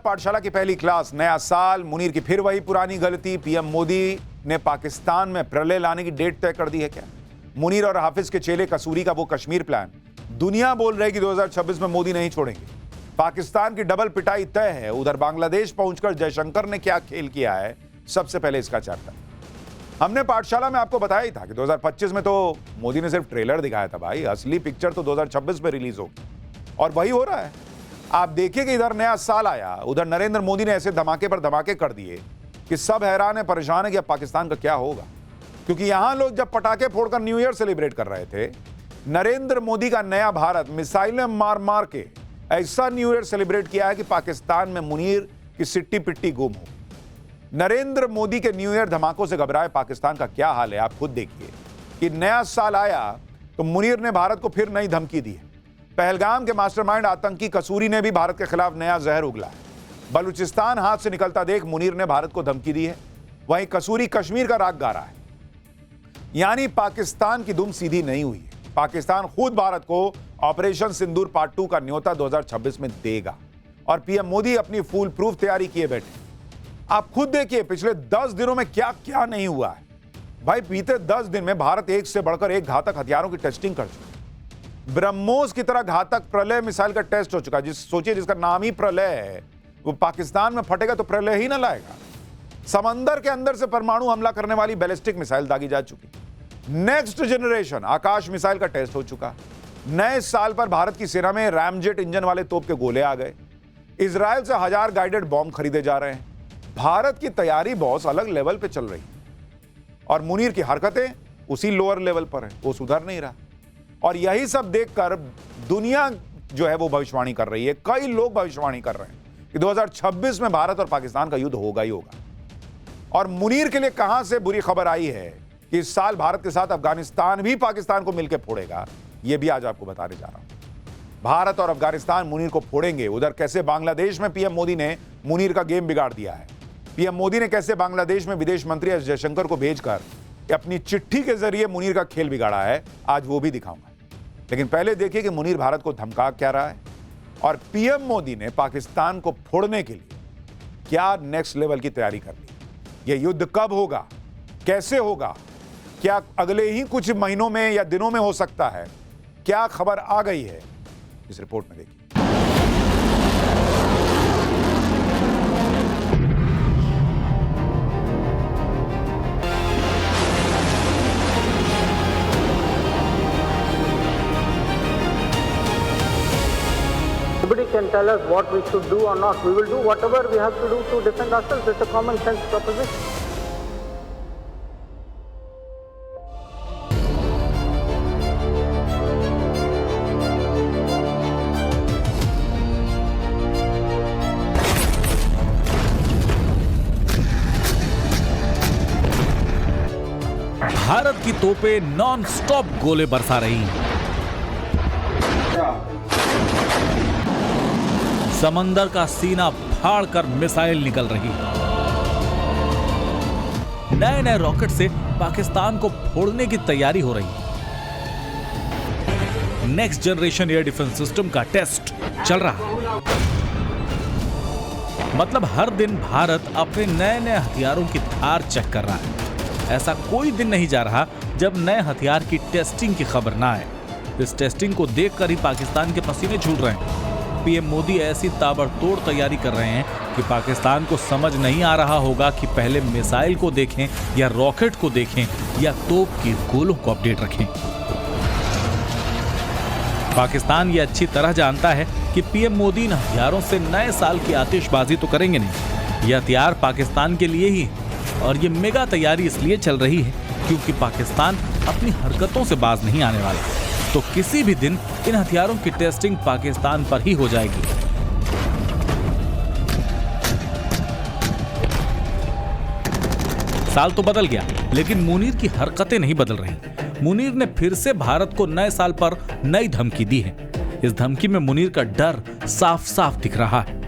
पाठशाला की पहली क्लास, नया साल, मुनीर की फिर वही पुरानी गलती। पीएम मोदी ने पाकिस्तान में प्रलय लाने की डेट तय कर दी है क्या? मुनीर और हाफिज के चेले कसूरी का वो कश्मीर प्लान, दुनिया बोल रही कि 2026 में मोदी नहीं छोड़ेंगे। पाकिस्तान की डबल पिटाई तय है। उधर बांग्लादेश पहुंचकर जयशंकर ने क्या खेल किया है, सबसे पहले इसका चर्चा। हमने पाठशाला में आपको बताया ही था कि 2025 में तो मोदी ने सिर्फ ट्रेलर दिखाया था भाई, असली पिक्चर तो 2026 में रिलीज होगी और वही हो रहा है। आप देखिए कि इधर नया साल आया, उधर नरेंद्र मोदी ने ऐसे धमाके पर धमाके कर दिए कि सब हैरान है, परेशान है कि अब पाकिस्तान का क्या होगा। क्योंकि यहां लोग जब पटाखे फोड़कर न्यू ईयर सेलिब्रेट कर रहे थे, नरेंद्र मोदी का नया भारत मिसाइलें मार मार के ऐसा न्यू ईयर सेलिब्रेट किया है कि पाकिस्तान में मुनीर की सिट्टी पिट्टी गुम हो। नरेंद्र मोदी के न्यू ईयर धमाकों से घबराए पाकिस्तान का क्या हाल है, आप खुद देखिए कि नया साल आया तो मुनीर ने भारत को फिर नई धमकी दी है। पहलगाम के मास्टरमाइंड आतंकी कसूरी ने भी भारत के खिलाफ नया जहर उगला है। बलूचिस्तान हाथ से निकलता देख मुनीर ने भारत को धमकी दी है, वहीं कसूरी कश्मीर का राग गा रहा है। यानी पाकिस्तान की दुम सीधी नहीं हुई है। पाकिस्तान खुद भारत को ऑपरेशन सिंदूर पार्ट 2 का न्योता 2026 में देगा और पीएम मोदी अपनी फुल प्रूफ तैयारी किए बैठे। आप खुद देखिए पिछले 10 दिनों में क्या क्या नहीं हुआ है भाई। बीते 10 दिन में भारत एक से बढ़कर एक घातक हथियारों की टेस्टिंग कर चुका है। ब्रह्मोस की तरह घातक प्रलय मिसाइल का टेस्ट हो चुका है। सोचिए जिसका नाम ही प्रलय है, वो पाकिस्तान में फटेगा तो प्रलय ही ना लाएगा। समंदर के अंदर से परमाणु हमला करने वाली बैलिस्टिक मिसाइल दागी जा चुकी। नेक्स्ट जनरेशन आकाश मिसाइल का टेस्ट हो चुका। नए साल पर भारत की सेना में रैमजेट इंजन वाले तोप के गोले आ गए। इजराइल से 1000 गाइडेड बॉम्ब खरीदे जा रहे हैं। भारत की तैयारी बहुत अलग लेवल पे चल रही है और मुनीर की हरकतें उसी लोअर लेवल पर है, वो सुधर नहीं रहा। और यही सब देखकर दुनिया जो है वो भविष्यवाणी कर रही है। कई लोग भविष्यवाणी कर रहे हैं कि 2026 में भारत और पाकिस्तान का युद्ध होगा ही होगा। और मुनीर के लिए कहां से बुरी खबर आई है कि इस साल भारत के साथ अफगानिस्तान भी पाकिस्तान को मिलकर फोड़ेगा, यह भी आज आपको बताने जा रहा हूं। भारत और अफगानिस्तान मुनीर को फोड़ेंगे। उधर कैसे बांग्लादेश में पीएम मोदी ने मुनीर का गेम बिगाड़ दिया है। पीएम मोदी ने कैसे बांग्लादेश में विदेश मंत्री एस जयशंकर को भेजकर अपनी चिट्ठी के जरिए मुनीर का खेल बिगाड़ा है, आज वो भी दिखाऊंगा। लेकिन पहले देखिए कि मुनीर भारत को धमका क्या रहा है और पीएम मोदी ने पाकिस्तान को फोड़ने के लिए क्या नेक्स्ट लेवल की तैयारी कर ली। यह युद्ध कब होगा, कैसे होगा, क्या अगले ही कुछ महीनों में या दिनों में हो सकता है, क्या खबर आ गई है, इस रिपोर्ट में देखिए। Nobody can tell us what we should do or not. We will do whatever we have to do to defend ourselves. It's a common sense proposition. Bharat की तोपें नॉन स्टॉप गोले बरसा रही हैं। समंदर का सीना फाड़कर मिसाइल निकल रही है। नए नए रॉकेट से पाकिस्तान को फोड़ने की तैयारी हो रही है। Next generation air defence system का टेस्ट चल रहा है। मतलब हर दिन भारत अपने नए नए हथियारों की धार चेक कर रहा है। ऐसा कोई दिन नहीं जा रहा जब नए हथियार की टेस्टिंग की खबर ना आए। इस टेस्टिंग को देखकर ही पाकिस्तान के पसीने छूट रहे हैं। पीएम मोदी ऐसी ताबड़तोड़ तैयारी कर रहे हैं कि पाकिस्तान को समझ नहीं आ रहा होगा कि पहले मिसाइल को देखें या रॉकेट को देखें या तोप के गोलों को अपडेट रखें। पाकिस्तान ये अच्छी तरह जानता है कि पीएम मोदी इन हथियारों से नए साल की आतिशबाजी तो करेंगे नहीं। ये हथियार पाकिस्तान के लिए ही है और ये मेगा तैयारी इसलिए चल रही है क्योंकि पाकिस्तान अपनी हरकतों से बाज नहीं आने वाला। तो किसी भी दिन इन हथियारों की टेस्टिंग पाकिस्तान पर ही हो जाएगी। साल तो बदल गया लेकिन मुनीर की हरकतें नहीं बदल रही। मुनीर ने फिर से भारत को नए साल पर नई धमकी दी है। इस धमकी में मुनीर का डर साफ साफ दिख रहा है।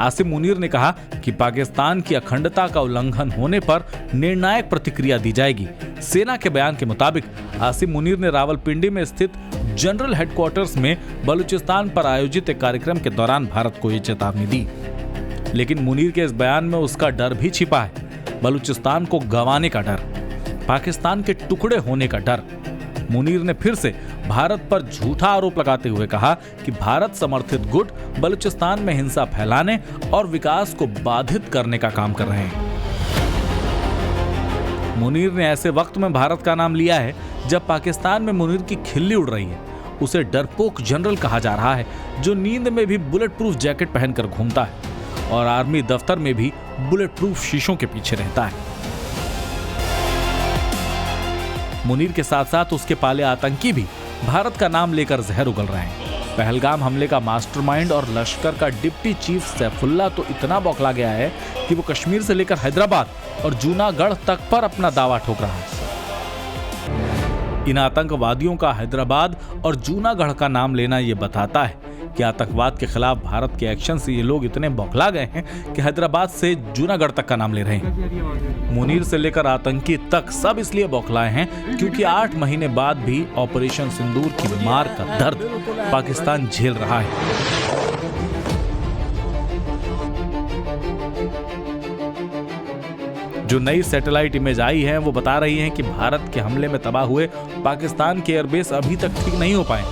आसिम मुनीर ने कहा कि पाकिस्तान की अखंडता का उल्लंघन होने पर निर्णायक प्रतिक्रिया दी जाएगी। सेना के बयान के मुताबिक आसिम मुनीर ने रावलपिंडी में स्थित जनरल हेडक्वार्टर्स में बलूचिस्तान पर आयोजित एक कार्यक्रम के दौरान भारत को ये चेतावनी दी। लेकिन मुनीर के इस बयान में उसका डर भी छिपा है, बलूचिस्तान को गंवाने का डर, पाकिस्तान के टुकड़े होने का डर। मुनीर ने फिर से भारत पर झूठा आरोप लगाते हुए कहा कि भारत समर्थित गुट बलूचिस्तान में हिंसा फैलाने और विकास को बाधित करने का काम कर रहे हैं। मुनीर ने ऐसे वक्त में भारत का नाम लिया है जब पाकिस्तान में मुनीर की खिल्ली उड़ रही है। उसे डरपोक जनरल कहा जा रहा है जो नींद में भी बुलेट प्रूफ जैकेट पहनकर घूमता है और आर्मी दफ्तर में भी बुलेट प्रूफ शीशों के पीछे रहता है। मुनीर के साथ साथ उसके पाले आतंकी भी भारत का नाम लेकर जहर उगल रहे हैं। पहलगाम हमले का मास्टरमाइंड और लश्कर का डिप्टी चीफ सैफुल्ला तो इतना बौखला गया है कि वो कश्मीर से लेकर हैदराबाद और जूनागढ़ तक पर अपना दावा ठोक रहा है। इन आतंकवादियों का हैदराबाद और जूनागढ़ का नाम लेना ये बताता है कि आतंकवाद के खिलाफ भारत के एक्शन से ये लोग इतने बौखला गए हैं कि हैदराबाद से जूनागढ़ तक का नाम ले रहे हैं। मुनीर से लेकर आतंकी तक सब इसलिए बौखलाए हैं क्योंकि 8 महीने बाद भी ऑपरेशन सिंदूर की मार का दर्द पाकिस्तान झेल रहा है। जो नई सैटेलाइट इमेज आई है वो बता रही है कि भारत के हमले में तबाह हुए पाकिस्तान के एयरबेस अभी तक ठीक नहीं हो पाए।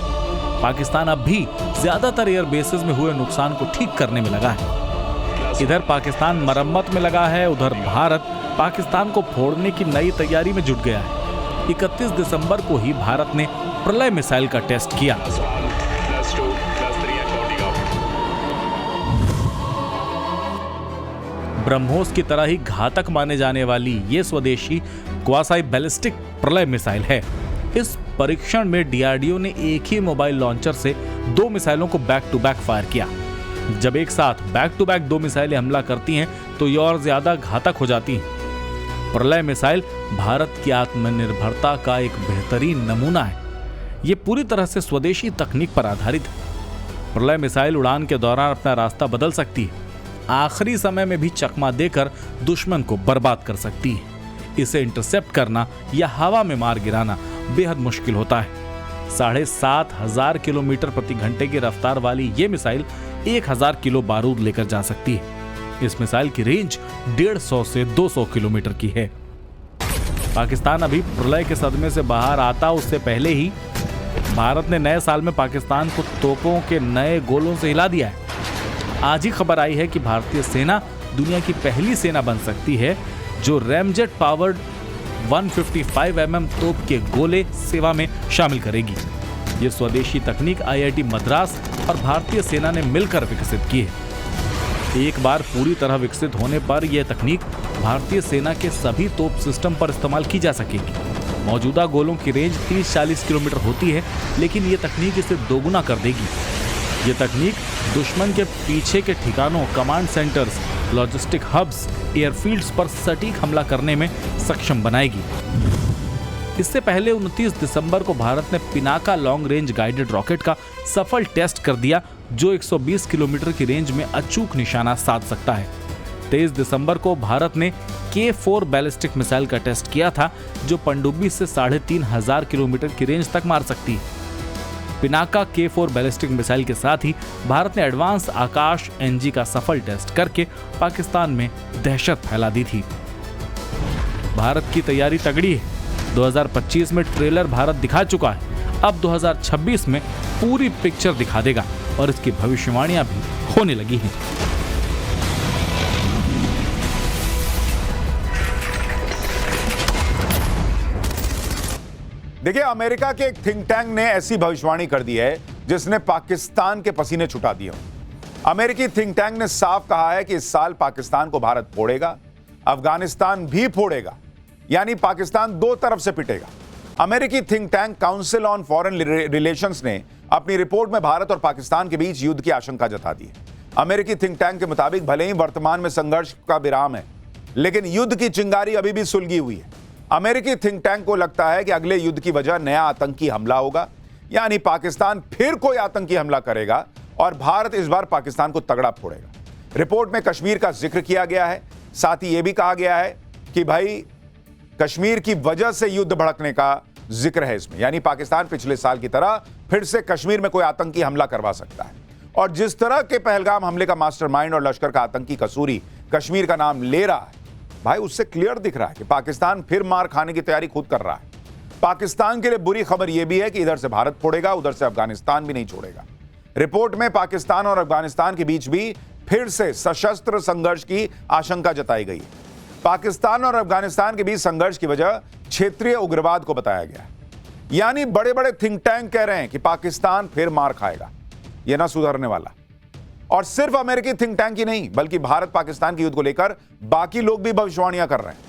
पाकिस्तान अब भी ज्यादातर एयरबेसेस में हुए नुकसान को ठीक करने में लगा है। इधर पाकिस्तान मरम्मत में लगा है, उधर भारत पाकिस्तान को फोड़ने की नई तैयारी में जुट गया है। 31 दिसंबर को ही भारत ने प्रलय मिसाइल का टेस्ट किया। ब्रह्मोस की तरह ही घातक माने जाने वाली ये स्वदेशी क्वासाई बैलिस्टिक प्रलय मिसाइल है। इस परीक्षण में डीआरडीओ ने एक ही मोबाइल लॉन्चर से 2 मिसाइलों को बैक टू बैक फायर किया। जब एक साथ बैक टू बैक 2 मिसाइलें हमला करती हैं तो ये और ज्यादा घातक हो जाती हैं। प्रलय मिसाइल भारत की आत्मनिर्भरता का एक बेहतरीन नमूना है। ये पूरी तरह से स्वदेशी तकनीक पर आधारित है। प्रलय मिसाइल उड़ान के दौरान अपना रास्ता बदल सकती है, आखिरी समय में भी चकमा देकर दुश्मन को बर्बाद कर सकती है। इसे इंटरसेप्ट करना या हवा में मार गिराना बेहद मुश्किल होता है। 7,500 किलोमीटर प्रति घंटे की रफ्तार वाली ये मिसाइल 1000 किलो बारूद लेकर जा सकती है। इस मिसाइल की रेंज 150 से 200 किलोमीटर की है। पाकिस्तान अभी प्रलय के सदमे से बाहर आता उससे पहले ही भारत ने नए साल में पाकिस्तान को तोपों के नए गोलों से हिला दिया है। आज ही खबर आई है कि भारतीय सेना दुनिया की पहली सेना बन सकती है जो रैमजेट पावर्ड 155 mm तोप के गोले सेवा में शामिल करेगी। ये स्वदेशी तकनीक IIT मद्रास और भारतीय सेना ने मिलकर विकसित की है। एक बार पूरी तरह विकसित होने पर यह तकनीक भारतीय सेना के सभी तोप सिस्टम पर इस्तेमाल की जा सकेगी। मौजूदा गोलों की रेंज 30-40 किलोमीटर होती है, लेकिन ये तकनीक इसे दोगुना कर देगी। ये तकनीक दुश्मन के पीछे के ठिकानों, command centres, logistic hubs, airfields पर सटीक हमला करने में सक्षम बनाएगी। इससे पहले 29 दिसंबर को भारत ने Pinaka long range guided rocket का सफल टेस्ट कर दिया जो 120 किलोमीटर की रेंज में अचूक निशाना साध सकता है। 23 दिसंबर को भारत ने K4 बैलिस्टिक मिसाइल का टेस्ट किया था जो पनडुब्बी से 3,500 किलोमीटर की रेंज तक मार सकती है। पिनाका K4 बैलिस्टिक मिसाइल के साथ ही भारत ने एडवांस आकाश NG का सफल टेस्ट करके पाकिस्तान में दहशत फैला दी थी। भारत की तैयारी तगड़ी है। 2025 में ट्रेलर भारत दिखा चुका है, अब 2026 में पूरी पिक्चर दिखा देगा और इसकी भविष्यवाणियां भी होने लगी हैं। देखिए, अमेरिका के एक थिंक टैंक ने ऐसी भविष्यवाणी कर दी है जिसने पाकिस्तान के पसीने छुटा दिए। अमेरिकी थिंक टैंक ने साफ कहा है कि इस साल पाकिस्तान को भारत फोड़ेगा, अफगानिस्तान भी फोड़ेगा, यानी पाकिस्तान 2 तरफ से पिटेगा। अमेरिकी think tank council on foreign relations ने अपनी रिपोर्ट में भारत और पाकिस्तान के बीच युद्ध की आशंका जता दी है। अमेरिकी थिंक टैंक के मुताबिक भले ही वर्तमान में संघर्ष का विराम है, लेकिन युद्ध की चिंगारी अभी भी सुलगी हुई है। अमेरिकी थिंक टैंक को लगता है कि अगले युद्ध की वजह नया आतंकी हमला होगा, यानी पाकिस्तान फिर कोई आतंकी हमला करेगा और भारत इस बार पाकिस्तान को तगड़ा फोड़ेगा। रिपोर्ट में कश्मीर का जिक्र किया गया है, साथ ही यह भी कहा गया है कि भाई कश्मीर की वजह से युद्ध भड़कने का जिक्र है इसमें। यानी पाकिस्तान पिछले साल की तरह फिर से कश्मीर में कोई आतंकी हमला करवा सकता है। और जिस तरह के पहलगाम हमले का मास्टरमाइंड और लश्कर का आतंकी कसूरी कश्मीर का नाम ले रहा है, भाई उससे क्लियर दिख रहा है कि पाकिस्तान फिर मार खाने की तैयारी खुद कर रहा है। पाकिस्तान के लिए बुरी खबर यह भी है कि इधर से भारत फोड़ेगा, उधर से अफगानिस्तान भी नहीं छोड़ेगा। रिपोर्ट में पाकिस्तान और अफगानिस्तान के बीच भी फिर से सशस्त्र संघर्ष की आशंका जताई गई है। पाकिस्तान और अफगानिस्तान के बीच संघर्ष की वजह क्षेत्रीय उग्रवाद को बताया गया है। यानी बड़े बड़े थिंक टैंक कह रहे हैं कि पाकिस्तान फिर मार खाएगा, यह ना सुधरने वाला। और सिर्फ अमेरिकी थिंक टैंक ही नहीं, बल्कि भारत पाकिस्तान के युद्ध को लेकर बाकी लोग भी भविष्यवाणियां कर रहे हैं।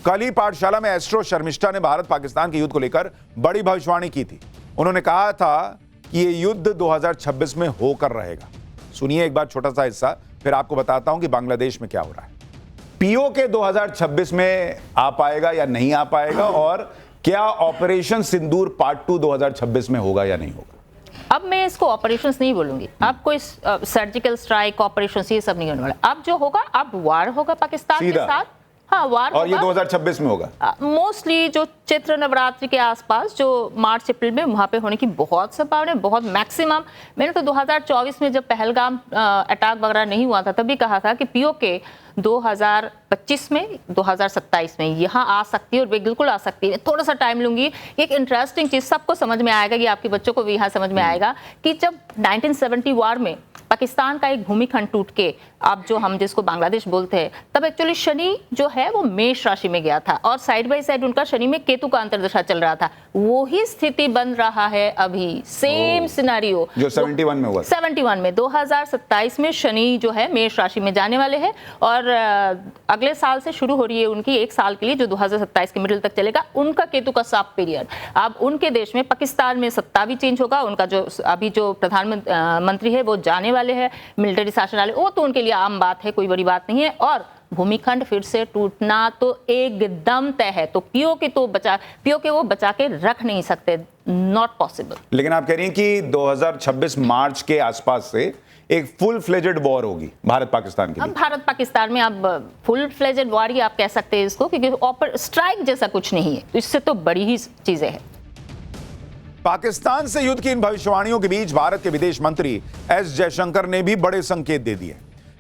कल ही पाठशाला में एस्ट्रो शर्मिष्ठा ने भारत पाकिस्तान के युद्ध को लेकर बड़ी भविष्यवाणी की थी। उन्होंने कहा था कि यह युद्ध 2026 में होकर रहेगा। सुनिए एक बार छोटा सा हिस्सा, फिर आपको बताता हूं कि बांग्लादेश में क्या हो रहा है। पीओके 2026 में आ पाएगा या नहीं आ पाएगा, और क्या ऑपरेशन सिंदूर पार्ट 2 2026 में होगा या नहीं होगा? अब मैं इसको ऑपरेशंस नहीं बोलूंगी। अब कोई सर्जिकल स्ट्राइक ऑपरेशंस ये सब नहीं होने वाला। अब जो होगा, अब वार होगा पाकिस्तान के साथ। हाँ, वार और ये 2026 में होगा मोस्टली। जो चैत्र नवरात्रि के आसपास, जो मार्च अप्रैल में, वहां पे होने की बहुत संभावना है, बहुत मैक्सिमम। मैंने तो 2024 में जब पहलगाम अटैक वगैरह नहीं हुआ था तभी कहा था कि पीओके 2025 में, 2027 में यहाँ आ सकती है, और बिल्कुल आ सकती है। थोड़ा सा टाइम लूंगी। एक इंटरेस्टिंग चीज सबको समझ में आएगा, ये आपके बच्चों को भी यहाँ समझ में आएगा, कि जब 1970 वार में पाकिस्तान का एक भूमिखंड टूट के, अब जो हम जिसको बांग्लादेश बोलते हैं, तब एक्चुअली शनि जो है वो मेष राशि में गया था, और साइड बाय साइड उनका शनि में केतु का अंतर्दशा चल रहा था। वही स्थिति बन रहा है अभी, सेम सिनेरियो जो 71 में हुआ। 71 में 2027 में शनि जो है मेष राशि में जाने वाले हैं, और अगले साल से शुरू हो रही है उनकी 1 साल के लिए, जो 2027 के मिडिल तक चलेगा, उनका केतु का साफ पीरियड। अब उनके देश में, पाकिस्तान में सत्ता भी चेंज होगा। उनका जो अभी जो प्रधानमंत्री है वो जाने वाले हैं, मिलिट्री शासन वाले, वो तो उनके लिए आम बात है, कोई बड़ी बात नहीं है। और भूमिखंड फिर से टूटना तो एकदम तय है। तो पीओके वो बचा के रख नहीं सकते, नॉट पॉसिबल। लेकिन आप कह रही हैं कि 2026 मार्च के आसपास से एक फुल फ्लेजेड वॉर होगी भारत पाकिस्तान के लिए। अब भारत पाकिस्तान में अब फुल फ्लेजेड वॉर ही आप कह सकते हैं इसको, क्योंकि स्ट्राइक जैसा कुछ नहीं है, तो इससे तो बड़ी ही चीजें हैं। पाकिस्तान से युद्ध की इन भविष्यवाणियों के बीच भारत के विदेश मंत्री एस जयशंकर ने भी बड़े संकेत दे दिए।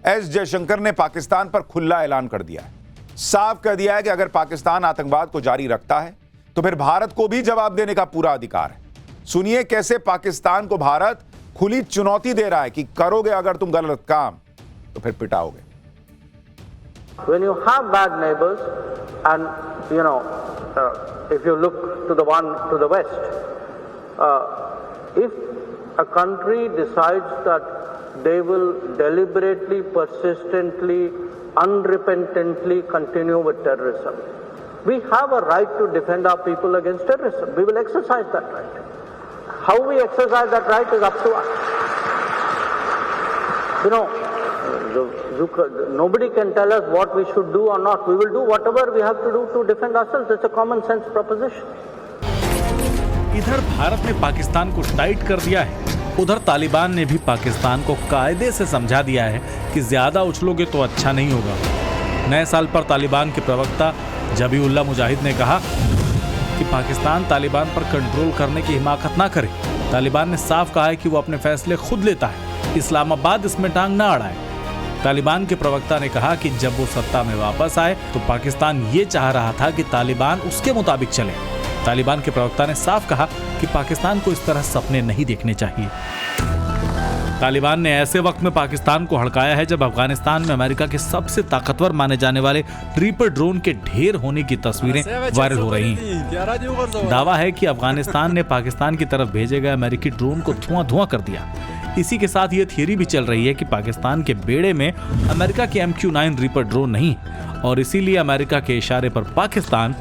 एस जयशंकर ने पाकिस्तान पर खुला ऐलान कर दिया है, साफ कह दिया है कि अगर पाकिस्तान आतंकवाद को जारी रखता है तो फिर भारत को भी जवाब देने का पूरा अधिकार है। सुनिए कैसे पाकिस्तान को भारत खुली चुनौती दे रहा है कि करोगे अगर तुम गलत काम तो फिर पिटाओगे। When you have bad neighbors, and if you look to the one to the west, if a country decides that they will deliberately, persistently, unrepentantly continue with terrorism, we have a right to defend our people against terrorism. We will exercise that right. How we exercise that right is up to us. Nobody can tell us what we should do or not. We will do whatever we have to do to defend ourselves. It's a common sense proposition. इधर भारत ने पाकिस्तान को tight कर दिया है, उधर तालिबान ने भी पाकिस्तान को कायदे से समझा दिया है कि ज्यादा उछलोगे तो अच्छा नहीं होगा। नए साल पर तालिबान के प्रवक्ता जबीउल्लाह मुजाहिद ने कहा कि पाकिस्तान तालिबान पर कंट्रोल करने की हिमाकत ना करे। तालिबान ने साफ कहा है कि वो अपने फैसले खुद लेता है, इस्लामाबाद इसमें टांग ना अड़ाए। तालिबान के प्रवक्ता ने कहा कि जब वो सत्ता में वापस आए तो पाकिस्तान ये चाह रहा था कि तालिबान उसके मुताबिक चले। तालिबान के प्रवक्ता ने साफ कहा कि पाकिस्तान को इस तरह सपने नहीं देखने चाहिए। तालिबान ने ऐसे वक्त में पाकिस्तान को हड़काया है जब अफगानिस्तान में अमेरिका के सबसे ताकतवर माने जाने वाले रीपर ड्रोन के ढेर होने की तस्वीरें वायरल हो रही हैं। दावा है कि अफगानिस्तान ने पाकिस्तान की तरफ भेजे गए अमेरिकी ड्रोन को धुआं कर दिया। इसी के साथ ये थियरी भी चल रही है कि पाकिस्तान के बेड़े में अमेरिका के MQ-9 रीपर ड्रोन नहीं, और इसीलिए अमेरिका के इशारे पर पाकिस्तान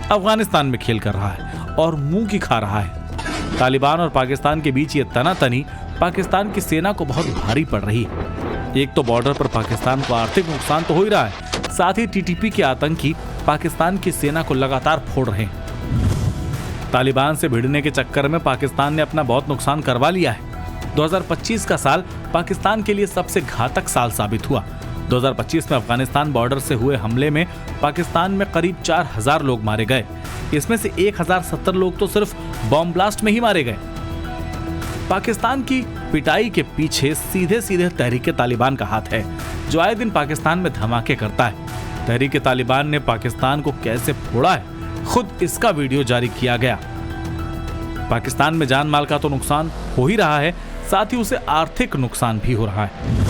अफगानिस्तान में खेल कर रहा है और मुंह की खा रहा है। तालिबान और पाकिस्तान के बीच ये तनातनी पाकिस्तान की सेना को बहुत भारी पड़ रही है। एक तो बॉर्डर पर पाकिस्तान को आर्थिक नुकसान तो हो ही रहा है, साथ ही TTP के आतंकी पाकिस्तान की सेना को लगातार फोड़ रहे हैं। तालिबान से भिड़ने के चक्कर में पाकिस्तान ने अपना बहुत नुकसान करवा लिया है। 2025 का साल पाकिस्तान के लिए सबसे घातक साल साबित हुआ। 2025 में अफगानिस्तान बॉर्डर से हुए हमले में पाकिस्तान में करीब 4000 लोग मारे गए। इसमें से 1070 लोग तो सिर्फ बॉम्ब ब्लास्ट में ही मारे गए। पाकिस्तान की पिटाई के पीछे सीधे सीधे तहरीक तालिबान का हाथ है, जो आए दिन पाकिस्तान में धमाके करता है। तहरीक तालिबान ने पाकिस्तान को कैसे फोड़ा है, खुद इसका वीडियो जारी किया गया। पाकिस्तान में जान माल का तो नुकसान हो ही रहा है, साथ ही उसे आर्थिक नुकसान भी हो रहा है।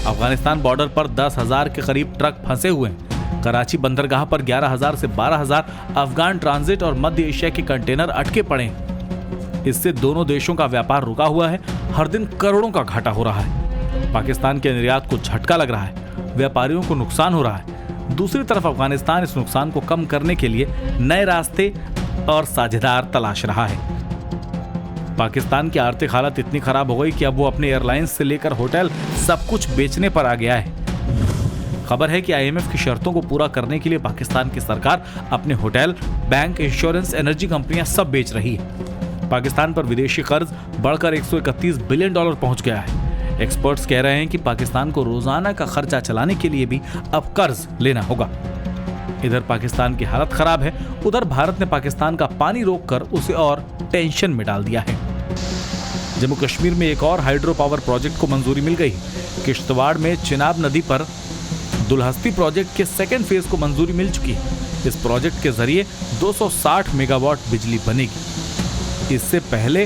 अफगानिस्तान बॉर्डर पर 10,000 के करीब ट्रक फंसे हुए हैं। कराची बंदरगाह पर 11,000 से 12,000 अफगान ट्रांजिट और मध्य एशिया के कंटेनर अटके पड़े हैं। इससे दोनों देशों का व्यापार रुका हुआ है, हर दिन करोड़ों का घाटा हो रहा है। पाकिस्तान के निर्यात को झटका लग रहा है, व्यापारियों को नुकसान हो रहा है। दूसरी तरफ अफगानिस्तान इस नुकसान को कम करने के लिए नए रास्ते और साझेदार तलाश रहा है। पाकिस्तान की आर्थिक हालत इतनी खराब हो गई कि अब वो अपने एयरलाइंस से लेकर होटल सब कुछ बेचने पर आ गया है। खबर है कि IMF की शर्तों को पूरा करने के लिए पाकिस्तान की सरकार अपने होटल, बैंक, इंश्योरेंस, एनर्जी कंपनियां सब बेच रही है। पाकिस्तान पर विदेशी कर्ज बढ़कर $131 बिलियन पहुंच गया है। एक्सपर्ट्स कह रहे हैं कि पाकिस्तान को रोजाना का खर्चा चलाने के लिए भी अब कर्ज लेना होगा। इधर पाकिस्तान की हालत खराब है, उधर भारत ने पाकिस्तान का पानी रोककर उसे और टेंशन में डाल दिया है। जम्मू कश्मीर में एक और हाइड्रो पावर प्रोजेक्ट को मंजूरी मिल गई। किश्तवाड़ में चिनाब नदी पर दुल्हस्ती प्रोजेक्ट के सेकेंड फेज को मंजूरी मिल चुकी है। इस प्रोजेक्ट के जरिए 260 मेगावाट बिजली बनेगी। इससे पहले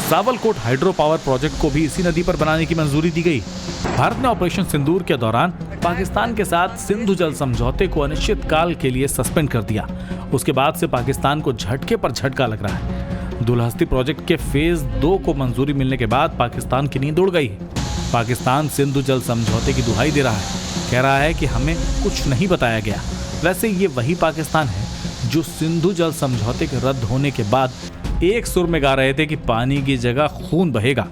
सावलकोट हाइड्रो पावर प्रोजेक्ट को भी इसी नदी पर बनाने की मंजूरी दी गई। भारत ने ऑपरेशन सिंदूर के दौरान पाकिस्तान के साथ सिंधु जल समझौते को अनिश्चित काल के लिए सस्पेंड कर दिया। उसके बाद से पाकिस्तान को झटके पर झटका लग रहा है। दुल्हस्ती प्रोजेक्ट के फेज 2 को मंजूरी मिलने के बाद पाकिस्तान की नींद उड़ गई है। पाकिस्तान सिंधु जल समझौते की दुहाई दे रहा है, कह रहा है कि हमें कुछ नहीं बताया गया। वैसे ये वही पाकिस्तान है जो सिंधु जल समझौते के रद्द होने के बाद एक सुर में गा रहे थे कि पानी की जगह खून बहेगा।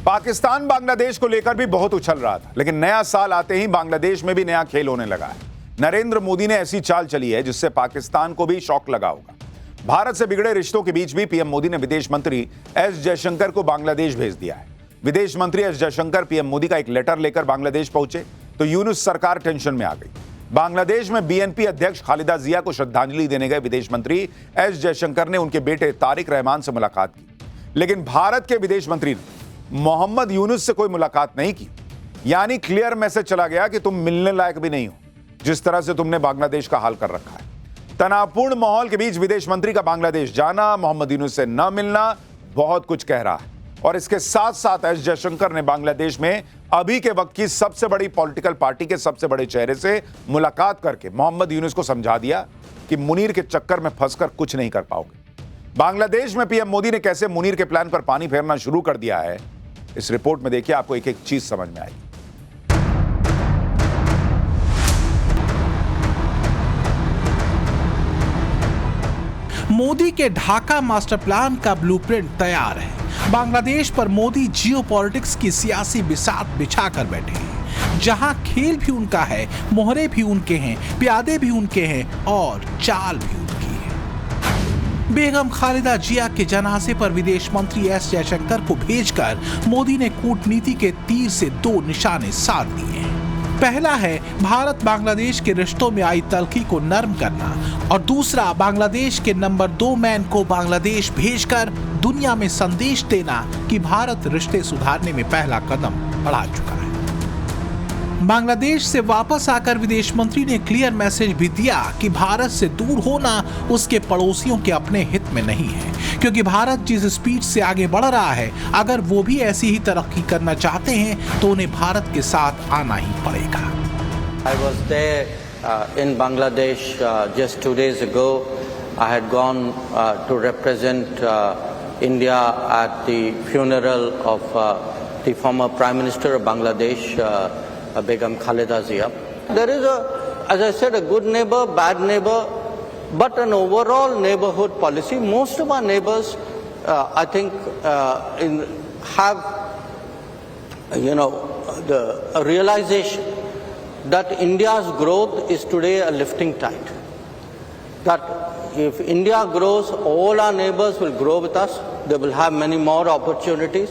पाकिस्तान बांग्लादेश को लेकर भी बहुत उछल रहा था, लेकिन नया साल आते ही बांग्लादेश में भी नया खेल होने लगा है। नरेंद्र मोदी ने ऐसी चाल चली है जिससे पाकिस्तान को भी शौक लगा होगा। भारत से बिगड़े रिश्तों के बीच भी पीएम मोदी ने विदेश मंत्री एस जयशंकर को बांग्लादेश भेज दिया है। विदेश मंत्री एस जयशंकर पीएम मोदी का एक लेटर लेकर बांग्लादेश पहुंचे तो यूनुस सरकार टेंशन में आ गई। बांग्लादेश में बीएनपी अध्यक्ष खालिदा जिया को श्रद्धांजलि देने गए विदेश मंत्री एस जयशंकर ने उनके बेटे तारिक रहमान से मुलाकात की, लेकिन भारत के विदेश मंत्री ने मोहम्मद यूनुस से कोई मुलाकात नहीं की। यानी क्लियर मैसेज चला गया कि तुम मिलने लायक भी नहीं हो, जिस तरह से तुमने बांग्लादेश का हाल कर रखा है। तनावपूर्ण माहौल के बीच विदेश मंत्री का बांग्लादेश जाना, मोहम्मद यूनुस से न मिलना बहुत कुछ कह रहा है। और इसके साथ साथ एस जयशंकर ने बांग्लादेश में अभी के वक्त की सबसे बड़ी पॉलिटिकल पार्टी के सबसे बड़े चेहरे से मुलाकात करके मोहम्मद यूनुस को समझा दिया कि मुनीर के चक्कर में फंसकर कुछ नहीं कर पाओगे। बांग्लादेश में पीएम मोदी ने कैसे मुनीर के प्लान पर पानी फेरना शुरू कर दिया है, इस रिपोर्ट में देखिए, आपको एक एक चीज समझ में आएगी। मोदी के ढाका मास्टर प्लान का ब्लूप्रिंट तैयार है। बांग्लादेश पर मोदी जियोपॉलिटिक्स की सियासी बिसात बिछाकर बैठे हैं, जहां खेल भी उनका है, मोहरे भी उनके हैं, प्यादे भी उनके हैं और चाल भी उनकी है। बेगम खालिदा जिया के जनाजे पर विदेश मंत्री एस जयशंकर को भेजकर मोदी ने कूटनीति के तीर से 2 निशाने साध लिए हैं। पहला है भारत बांग्लादेश के रिश्तों में आई तल्खी को नरम करना और दूसरा बांग्लादेश के नंबर 2 मैन को बांग्लादेश भेजकर दुनिया में संदेश देना कि भारत रिश्ते सुधारने में पहला कदम बढ़ा चुका है। बांग्लादेश से वापस आकर विदेश मंत्री ने क्लियर मैसेज भी दिया कि भारत से दूर होना उसके पड़ोसियों के अपने हित में नहीं है, क्योंकि भारत जिस स्पीड से आगे बढ़ रहा है, अगर वो भी ऐसी ही तरक्की करना चाहते हैं तो उन्हें भारत के साथ आना ही पड़ेगा। I was there in Bangladesh just 2 days ago. I had gone to represent India at the funeral of the former Prime Minister of Bangladesh, Begum Khalida Zia. There is as I said, a good neighbor, bad neighbor, but an overall neighborhood policy. Most of our neighbors, I think, have, a realization that India's growth is today a lifting tide. That if India grows, all our neighbors will grow with us. They will have many more opportunities.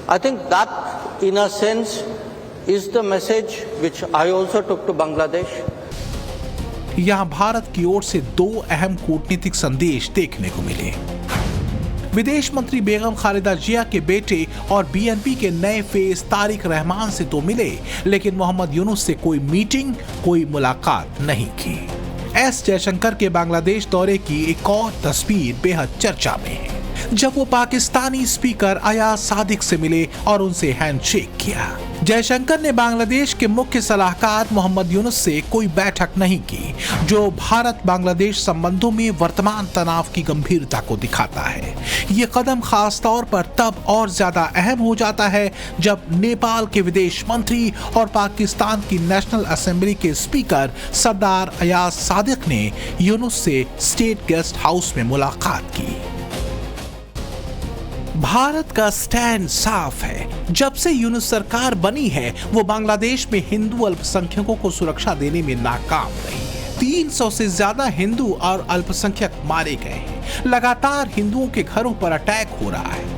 I think that, in a sense, is the message which I also took to Bangladesh. यहां भारत की ओर से दो अहम कूटनीतिक संदेश देखने को मिले। विदेश मंत्री बेगम खालिदा जिया के बेटे और बीएनपी के नए फेस तारिक रहमान से तो मिले, लेकिन मोहम्मद यूनुस से कोई मीटिंग, कोई मुलाकात नहीं की। एस जयशंकर के बांग्लादेश दौरे की एक और तस्वीर बेहद चर्चा में है, जब वो पाकिस्तानी स्पीकर अयाज सादिक से मिले और उनसे हैंडशेक किया। जयशंकर ने बांग्लादेश के मुख्य सलाहकार मोहम्मद यूनुस से कोई बैठक नहीं की, जो भारत बांग्लादेश संबंधों में वर्तमान तनाव की गंभीरता को दिखाता है। ये कदम खास तौर पर तब और ज्यादा अहम हो जाता है जब नेपाल के विदेश मंत्री और पाकिस्तान की नेशनल असेंबली के स्पीकर सरदार अयाज सादिक ने यूनुस से स्टेट गेस्ट हाउस में मुलाकात की। भारत का स्टैंड साफ है। जब से यूनुस सरकार बनी है, वो बांग्लादेश में हिंदू अल्पसंख्यकों को सुरक्षा देने में नाकाम रही है। 300 से ज्यादा हिंदू और अल्पसंख्यक मारे गए हैं। लगातार हिंदुओं के घरों पर अटैक हो रहा है।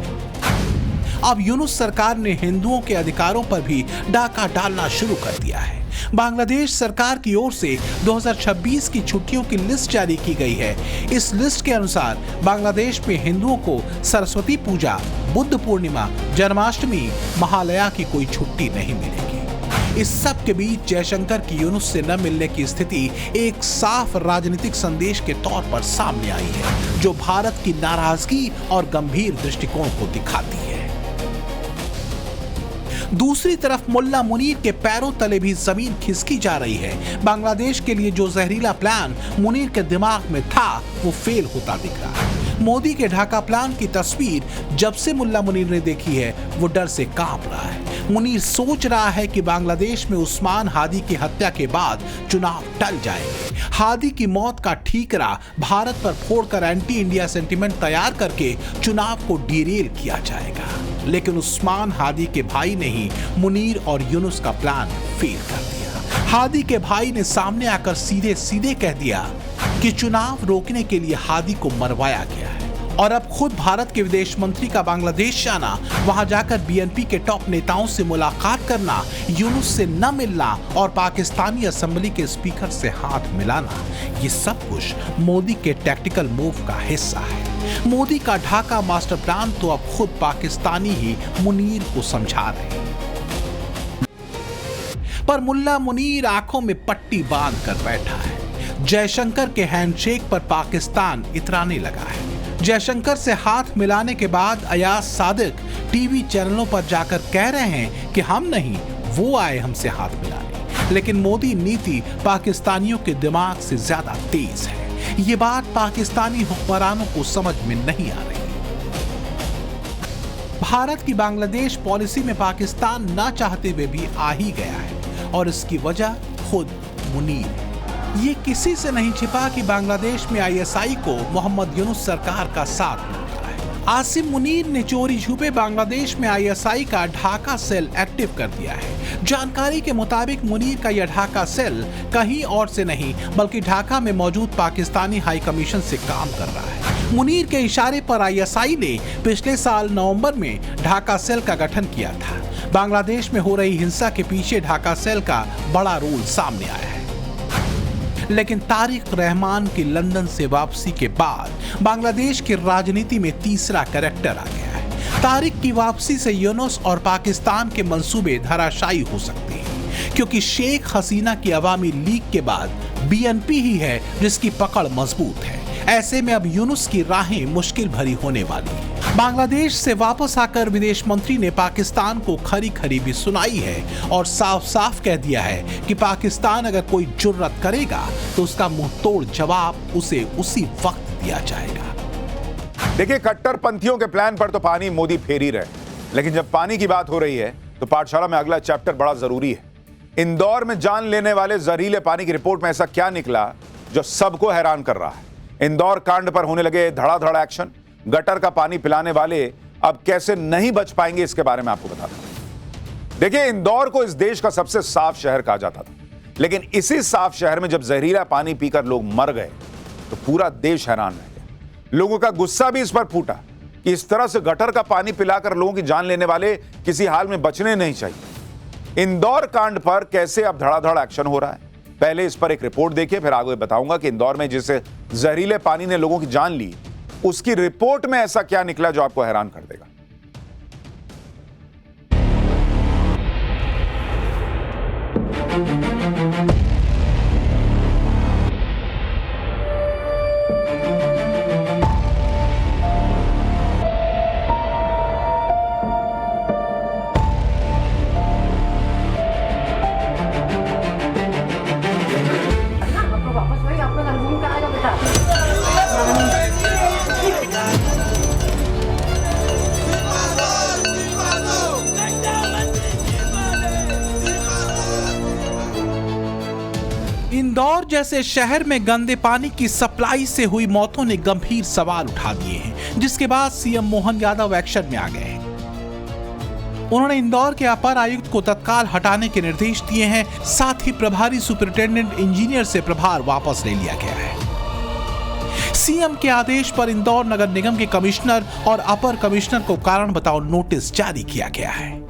अब यूनुस सरकार ने हिंदुओं के अधिकारों पर भी डाका डालना शुरू कर दिया है। बांग्लादेश सरकार की ओर से 2026 की छुट्टियों की लिस्ट जारी की गई है। इस लिस्ट के अनुसार बांग्लादेश में हिंदुओं को सरस्वती पूजा, बुद्ध पूर्णिमा, जन्माष्टमी, महालया की कोई छुट्टी नहीं मिलेगी। इस सब के बीच जयशंकर की यूनुस से न मिलने की स्थिति एक साफ राजनीतिक संदेश के तौर पर सामने आई है, जो भारत की नाराजगी और गंभीर दृष्टिकोण को दिखाती है। दूसरी तरफ मुल्ला मुनीर के पैरों तले भी जमीन खिसकी जा रही है। बांग्लादेश के लिए जो जहरीला प्लान मुनीर के दिमाग में था, वो फेल होता दिख रहा है। मोदी के ढाका प्लान की तस्वीर जब से मुल्ला मुनीर ने देखी है, वो डर से कांप रहा है। मुनीर सोच रहा है कि बांग्लादेश में उस्मान हादी की हत्या के बाद चुनाव टल जाएंगे। हादी की मौत का ठीकरा भारत पर फोड़कर एंटी इंडिया सेंटिमेंट तैयार करके चुनाव को डिरेल किया जाएगा। लेकिन उस्मान हादी के भाई ने ही मुनीर और यूनुस का प्लान फेल कर दिया। हादी के भाई ने सामने आकर सीधे सीधे कह दिया कि चुनाव रोकने के लिए हादी को मरवाया गया है, और अब खुद भारत के विदेश मंत्री का बांग्लादेश जाना, वहां जाकर बीएनपी के टॉप नेताओं से मुलाकात करना, यूनुस से न मिलना और पाकिस्तानी असेंबली के स्पीकर से हाथ मिलाना, ये सब कुछ मोदी के टैक्टिकल मूव का हिस्सा है। मोदी का ढाका मास्टर प्लान तो अब खुद पाकिस्तानी ही मुनीर को समझा रहे हैं। पर मुल्ला मुनीर आंखों में पट्टी बांध कर बैठा है। जयशंकर के हैंडशेक पर पाकिस्तान इतराने लगा है। जयशंकर से हाथ मिलाने के बाद अयाज सादिक टीवी चैनलों पर जाकर कह रहे हैं कि हम नहीं, वो आए हमसे हाथ मिलाने। लेकिन मोदी नीति पाकिस्तानियों के दिमाग से ज्यादा तेज है। ये बात पाकिस्तानी हुक्मरानों को समझ में नहीं आ रही। भारत की बांग्लादेश पॉलिसी में पाकिस्तान ना चाहते हुए भी आ ही गया है, और इसकी वजह खुद मुनीर है। ये किसी से नहीं छिपा कि बांग्लादेश में आईएसआई को मोहम्मद यूनुस सरकार का साथ मिलता है। आसिम मुनीर ने चोरी छुपे बांग्लादेश में आईएसआई का ढाका सेल एक्टिव कर दिया है। जानकारी के मुताबिक मुनीर का यह ढाका सेल कहीं और से नहीं, बल्कि ढाका में मौजूद पाकिस्तानी हाई कमीशन से काम कर रहा है। मुनीर के इशारे पर आईएसआई ने पिछले साल नवंबर में ढाका सेल का गठन किया था। बांग्लादेश में हो रही हिंसा के पीछे ढाका सेल का बड़ा रोल सामने आया है। लेकिन तारिक रहमान की लंदन से वापसी के बाद बांग्लादेश की राजनीति में तीसरा कैरेक्टर आ गया है। तारिक की वापसी से यूनुस और पाकिस्तान के मंसूबे धराशायी हो सकते हैं, क्योंकि शेख हसीना की अवामी लीग के बाद बीएनपी ही है जिसकी पकड़ मजबूत है। ऐसे में अब यूनुस की राहें मुश्किल भरी होने वाली है। बांग्लादेश से वापस आकर विदेश मंत्री ने पाकिस्तान को खरी खरी भी सुनाई है और साफ साफ कह दिया है कि पाकिस्तान अगर कोई जुर्रत करेगा तो उसका मुंहतोड़ जवाब उसे उसी वक्त दिया जाएगा। देखिए, कट्टरपंथियों के प्लान पर तो पानी मोदी फेर ही रहे, लेकिन जब पानी की बात हो रही है तो पाठशाला में अगला चैप्टर बड़ा जरूरी है। इंदौर में जान लेने वाले जहरीले पानी की रिपोर्ट में ऐसा क्या निकला जो सबको हैरान कर रहा है। इंदौर कांड पर होने लगे धड़ाधड़ एक्शन। गटर का पानी पिलाने वाले अब कैसे नहीं बच पाएंगे, इसके बारे में आपको बताता हूं। देखिए, इंदौर को इस देश का सबसे साफ शहर कहा जाता था, लेकिन इसी साफ शहर में जब जहरीला पानी पीकर लोग मर गए तो पूरा देश हैरान रह गया। लोगों का गुस्सा भी इस पर फूटा कि इस तरह से गटर का पानी पिलाकर लोगों की जान लेने वाले किसी हाल में बचने नहीं चाहिए। इंदौर कांड पर कैसे अब धड़ाधड़ एक्शन हो रहा है, पहले इस पर एक रिपोर्ट देखिए, फिर आगे बताऊंगा कि इंदौर में जिस जहरीले पानी ने लोगों की जान ली, उसकी रिपोर्ट में ऐसा क्या निकला जो आपको हैरान कर देगा। इंदौर जैसे शहर में गंदे पानी की सप्लाई से हुई मौतों ने गंभीर सवाल उठा दिए हैं, जिसके बाद सीएम मोहन यादव एक्शन में आ गए हैं। उन्होंने इंदौर के अपर आयुक्त को तत्काल हटाने के निर्देश दिए हैं। साथ ही प्रभारी सुपरिटेंडेंट इंजीनियर से प्रभार वापस ले लिया गया है। सीएम के आदेश पर इंदौर नगर निगम के कमिश्नर और अपर कमिश्नर को कारण बताओ नोटिस जारी किया गया है।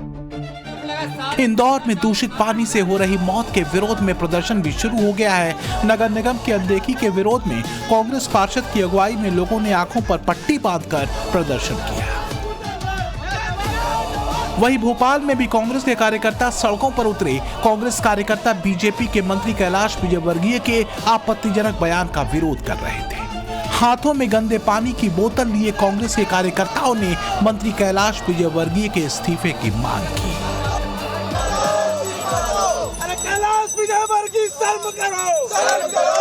इंदौर में दूषित पानी से हो रही मौत के विरोध में प्रदर्शन भी शुरू हो गया है। नगर निगम की अनदेखी के विरोध में कांग्रेस पार्षद की अगुवाई में लोगों ने आंखों पर पट्टी बांधकर प्रदर्शन किया। वहीं भोपाल में भी कांग्रेस के कार्यकर्ता सड़कों पर उतरे। कांग्रेस कार्यकर्ता बीजेपी के मंत्री कैलाश विजयवर्गीय के आपत्तिजनक बयान का विरोध कर रहे थे। हाथों में गंदे पानी की बोतल लिए कांग्रेस के कार्यकर्ताओं ने मंत्री कैलाश विजयवर्गीय के इस्तीफे की मांग की। शर्म करो, शर्म करो,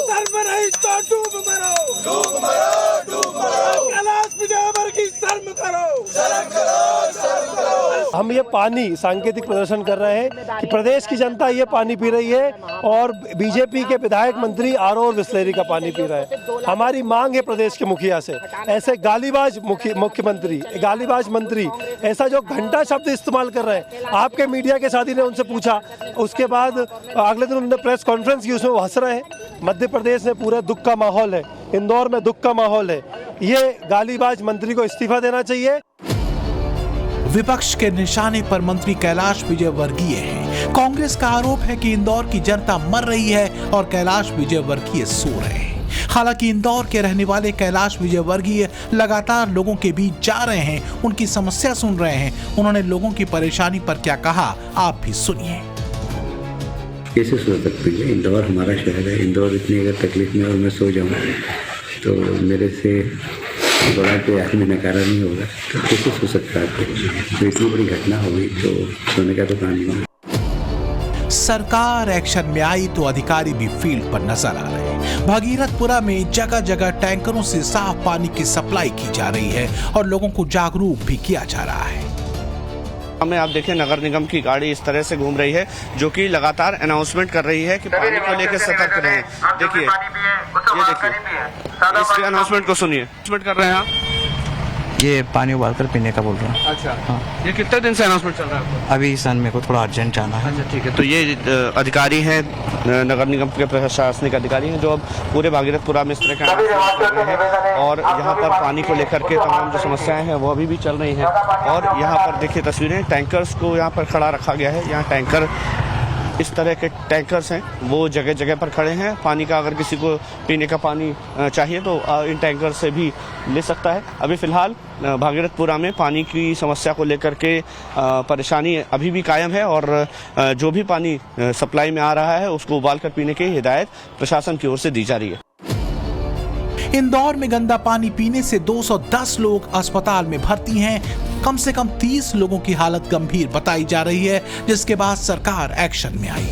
शर्म नहीं तो डूब मरो, डूब मरो, डूब मरो। कैलाश विजयवर्गीय शर्म करो, शर्म करो, शर्म करो। हम ये पानी सांकेतिक प्रदर्शन कर रहे हैं कि प्रदेश की जनता ये पानी पी रही है और बीजेपी के विधायक मंत्री आरओ और बिस्लेरी का पानी पी रहे हैं। हमारी मांग है प्रदेश के मुखिया से, ऐसे गालीबाज मुख्यमंत्री, गालीबाज मंत्री ऐसा जो घंटा शब्द इस्तेमाल कर रहे हैं। आपके मीडिया के साथी ने उनसे पूछा, उसके बाद अगले दिन उन्होंने प्रेस कॉन्फ्रेंस की, उसमें हंस रहे हैं। मध्य प्रदेश में पूरा दुख का माहौल है, इंदौर में दुख का माहौल है। ये गालीबाज मंत्री को इस्तीफा देना चाहिए। विपक्ष के निशाने पर मंत्री कैलाश विजयवर्गीय हैं। कांग्रेस का आरोप है कि इंदौर की जनता मर रही है और कैलाश विजयवर्गीय सो रहे हैं। हालांकि इंदौर के रहने वाले कैलाश विजयवर्गीय लगातार लोगों के बीच जा रहे हैं, उनकी समस्या सुन रहे हैं। उन्होंने लोगों की परेशानी पर क्या कहा, आप भी सुनिए। कैसे सो सकते हैं? इंदौर हमारा शहर है। इंदौर इतनी अगर तकलीफ में और मैं सो जाऊँ तो मेरे से बड़ा कोई आदमी नकारा नहीं होगा, तो कैसे सो सकता है? तो इतनी बड़ी घटना हो गई तो सोने का तो काम नहीं। सरकार एक्शन में आई तो अधिकारी भी फील्ड पर नजर आ रहे हैं। भगीरथपुरा में जगह जगह टैंकरों से साफ पानी की सप्लाई की जा रही है और लोगों को जागरूक भी किया जा रहा है। हमें आप देखें, नगर निगम की गाड़ी इस तरह से घूम रही है जो कि लगातार अनाउंसमेंट कर रही है कि पानी को लेकर सतर्क रहें। देखिए, ये देखिए, इसके अनाउंसमेंट को सुनिए। अनाउंसमेंट कर रहे हैं आप? ये पानी उबालकर पीने का बोल रहा हूँ। अच्छा, हाँ। ये कितने दिन से अनाउंसमेंट चल रहा है आपको? अभी सन मेरे को थोड़ा अर्जेंट जाना है। अच्छा, ठीक है। तो ये अधिकारी हैं, नगर निगम के प्रशासनिक अधिकारी हैं जो अब पूरे भागीरथपुरा में इस तरह का अनाउंसमेंट कर रहे हैं और यहाँ पर पानी को लेकर के तमाम जो समस्याएं हैं वो अभी भी चल रही हैं। और यहाँ पर देखिए तस्वीरें, टैंकर्स को यहाँ पर खड़ा रखा गया है। यहाँ टैंकर, इस तरह के टैंकर्स हैं वो जगह जगह पर खड़े हैं। पानी का अगर किसी को पीने का पानी चाहिए तो इन टैंकर से भी ले सकता है। अभी फिलहाल भागीरथपुरा में पानी की समस्या को लेकर के परेशानी अभी भी कायम है और जो भी पानी सप्लाई में आ रहा है उसको उबाल कर पीने की हिदायत प्रशासन की ओर से दी जा रही है। इंदौर में गंदा पानी पीने से 210 लोग अस्पताल में भर्ती हैं। कम से कम 30 लोगों की हालत गंभीर बताई जा रही है, जिसके बाद सरकार एक्शन में आई।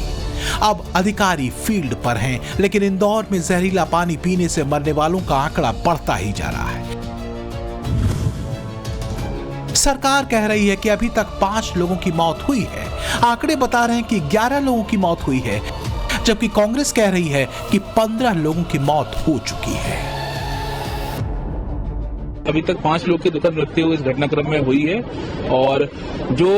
अब अधिकारी फील्ड पर हैं, लेकिन इंदौर में जहरीला पानी पीने से मरने वालों का आंकड़ा बढ़ता ही जा रहा है। सरकार कह रही है कि अभी तक 5 लोगों की मौत हुई है। आंकड़े बता रहे हैं कि 11 लोगों की मौत हुई है, जबकि कांग्रेस कह रही है कि 15 लोगों की मौत हो चुकी है। अभी तक 5 लोग की दुखद मृत्यु इस घटनाक्रम में हुई है और जो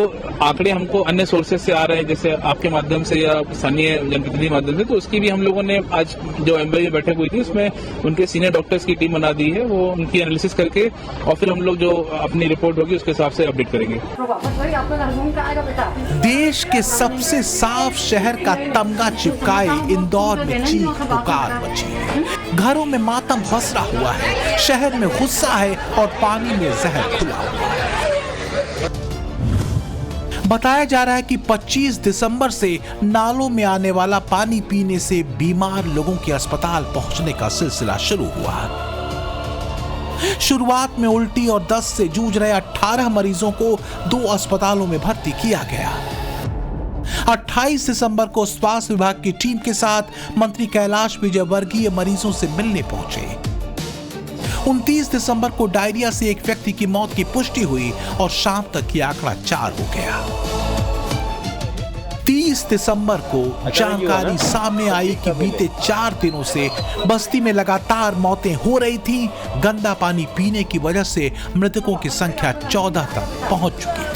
आंकड़े हमको अन्य सोर्सेज से आ रहे हैं, जैसे आपके माध्यम से या स्थानीय जनप्रतिनिधि माध्यम से, तो उसकी भी हम लोगों ने आज जो एमबीए बैठक हुई थी उसमें उनके सीनियर डॉक्टर्स की टीम बना दी है, वो उनकी एनालिसिस करके और फिर हम लोग जो अपनी रिपोर्ट होगी उसके हिसाब से अपडेट करेंगे। देश के सबसे साफ शहर का तमगा चिपकाए इंदौर में चीख पुकार मची है। घरों में मातम पसरा हुआ है, शहर में गुस्सा है और पानी में जहर खुला हुआ है। बताया जा रहा है कि 25 दिसंबर से नालों में आने वाला पानी पीने से बीमार लोगों के अस्पताल पहुंचने का सिलसिला शुरू हुआ। शुरुआत में उल्टी और दस्त से जूझ रहे 18 मरीजों को 2 अस्पतालों में भर्ती किया गया। 28 दिसंबर को स्वास्थ्य विभाग की टीम के साथ मंत्री कैलाश विजयवर्गीय मरीजों से मिलने पहुंचे। 29 दिसंबर को डायरिया से एक व्यक्ति की मौत की पुष्टि हुई और शाम तक ये आंकड़ा 4 हो गया। 30 दिसंबर को जानकारी सामने आई कि बीते 4 दिनों से बस्ती में लगातार मौतें हो रही थी। गंदा पानी पीने की वजह से मृतकों की संख्या 14 तक पहुंच चुकी थी।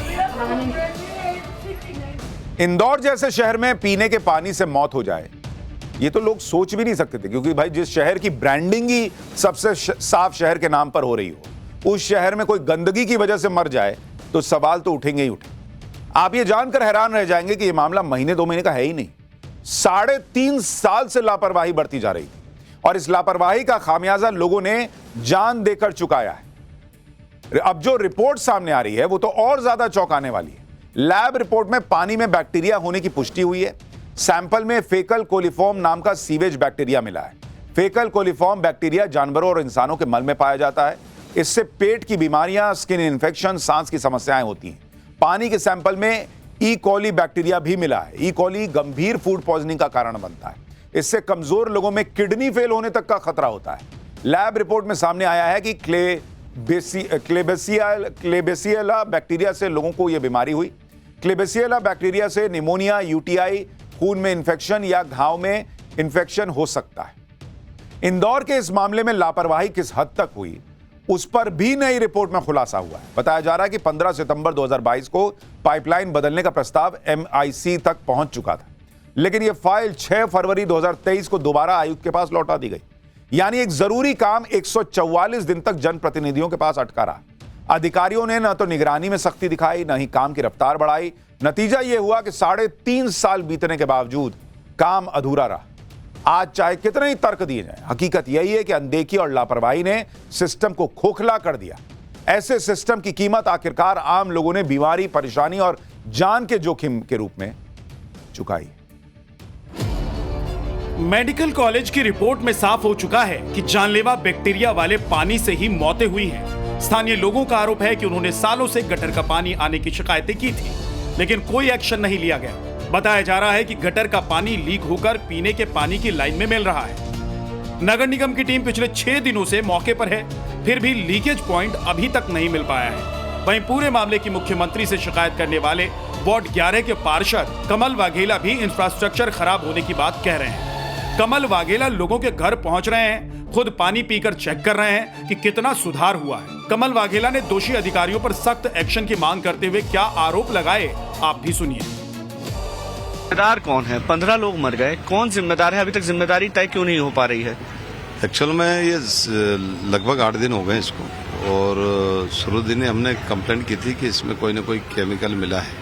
इंदौर जैसे शहर में पीने के पानी से मौत हो जाए, ये तो लोग सोच भी नहीं सकते थे, क्योंकि भाई जिस शहर की ब्रांडिंग ही सबसे साफ शहर के नाम पर हो रही हो, उस शहर में कोई गंदगी की वजह से मर जाए तो सवाल तो उठेंगे ही उठेंगे। आप ये जानकर हैरान रह जाएंगे कि ये मामला महीने 2 महीने का है ही नहीं, 3.5 साल से लापरवाही बढ़ती जा रही थी और इस लापरवाही का खामियाजा लोगों ने जान देकर चुकाया है। अब जो रिपोर्ट सामने आ रही है वो तो और ज्यादा चौंकाने वाली है। लैब रिपोर्ट में पानी में बैक्टीरिया होने की पुष्टि हुई है। सैंपल में फेकल कोलिफॉर्म नाम का सीवेज बैक्टीरिया मिला है। फेकल कोलिफॉर्म बैक्टीरिया जानवरों और इंसानों के मल में पाया जाता है। इससे पेट की बीमारियां, स्किन इन्फेक्शन, सांस की समस्याएं होती हैं। पानी के सैंपल में ई कॉली बैक्टीरिया भी मिला है। ई कॉली गंभीर फूड पॉइजनिंग का कारण बनता है। इससे कमजोर लोगों में किडनी फेल होने तक का खतरा होता है। लैब रिपोर्ट में सामने आया है कि क्लेबेसिएला बैक्टीरिया से लोगों को यह बीमारी हुई। क्लेबेसिएला बैक्टीरिया से निमोनिया, यूटीआई, खून में इंफेक्शन या घाव में इंफेक्शन हो सकता है। इंदौर के इस मामले में लापरवाही किस हद तक हुई, उस पर भी नई रिपोर्ट में खुलासा हुआ है। बताया जा रहा है कि 15 सितंबर 2022 को पाइपलाइन बदलने का प्रस्ताव MIC तक पहुंच चुका था, लेकिन यह फाइल 6 फरवरी 2023 को दोबारा आयुक्त के पास लौटा दी गई। यानी एक जरूरी काम 144 दिन तक जनप्रतिनिधियों के पास अटका रहा। अधिकारियों ने न तो निगरानी में सख्ती दिखाई, न ही काम की रफ्तार बढ़ाई। नतीजा यह हुआ कि 3.5 साल बीतने के बावजूद काम अधूरा रहा। आज चाहे कितने ही तर्क दिए जाएं, हकीकत यही है कि अनदेखी और लापरवाही ने सिस्टम को खोखला कर दिया। ऐसे सिस्टम की कीमत आखिरकार आम लोगों ने बीमारी, परेशानी और जान के जोखिम के रूप में चुकाई। मेडिकल कॉलेज की रिपोर्ट में साफ हो चुका है कि जानलेवा बैक्टीरिया वाले पानी से ही मौतें हुई हैं। स्थानीय लोगों का आरोप है कि उन्होंने सालों से गटर का पानी आने की शिकायतें की थी, लेकिन कोई एक्शन नहीं लिया गया। बताया जा रहा है कि गटर का पानी लीक होकर पीने के पानी की लाइन में मिल रहा है। नगर निगम की टीम पिछले 6 दिनों से मौके पर है, फिर भी लीकेज पॉइंट अभी तक नहीं मिल पाया है। वहीं पूरे मामले की मुख्यमंत्री से शिकायत करने वाले वार्ड 11 के पार्षद कमल वाघेला भी इंफ्रास्ट्रक्चर खराब होने की बात कह रहे हैं। कमल वाघेला लोगों के घर पहुंच रहे हैं, खुद पानी पीकर चेक कर रहे हैं कि कितना सुधार हुआ है। कमल वाघेला ने दोषी अधिकारियों पर सख्त एक्शन की मांग करते हुए क्या आरोप लगाए, आप भी सुनिए। जिम्मेदार कौन है? 15 लोग मर गए, कौन जिम्मेदार है? अभी तक जिम्मेदारी तय क्यों नहीं हो पा रही है? एक्चुअल में ये लगभग 8 दिन हो गए इसको, और शुरू दिन हमने कंप्लेंट की थी कि इसमें कोई ना कोई केमिकल मिला है,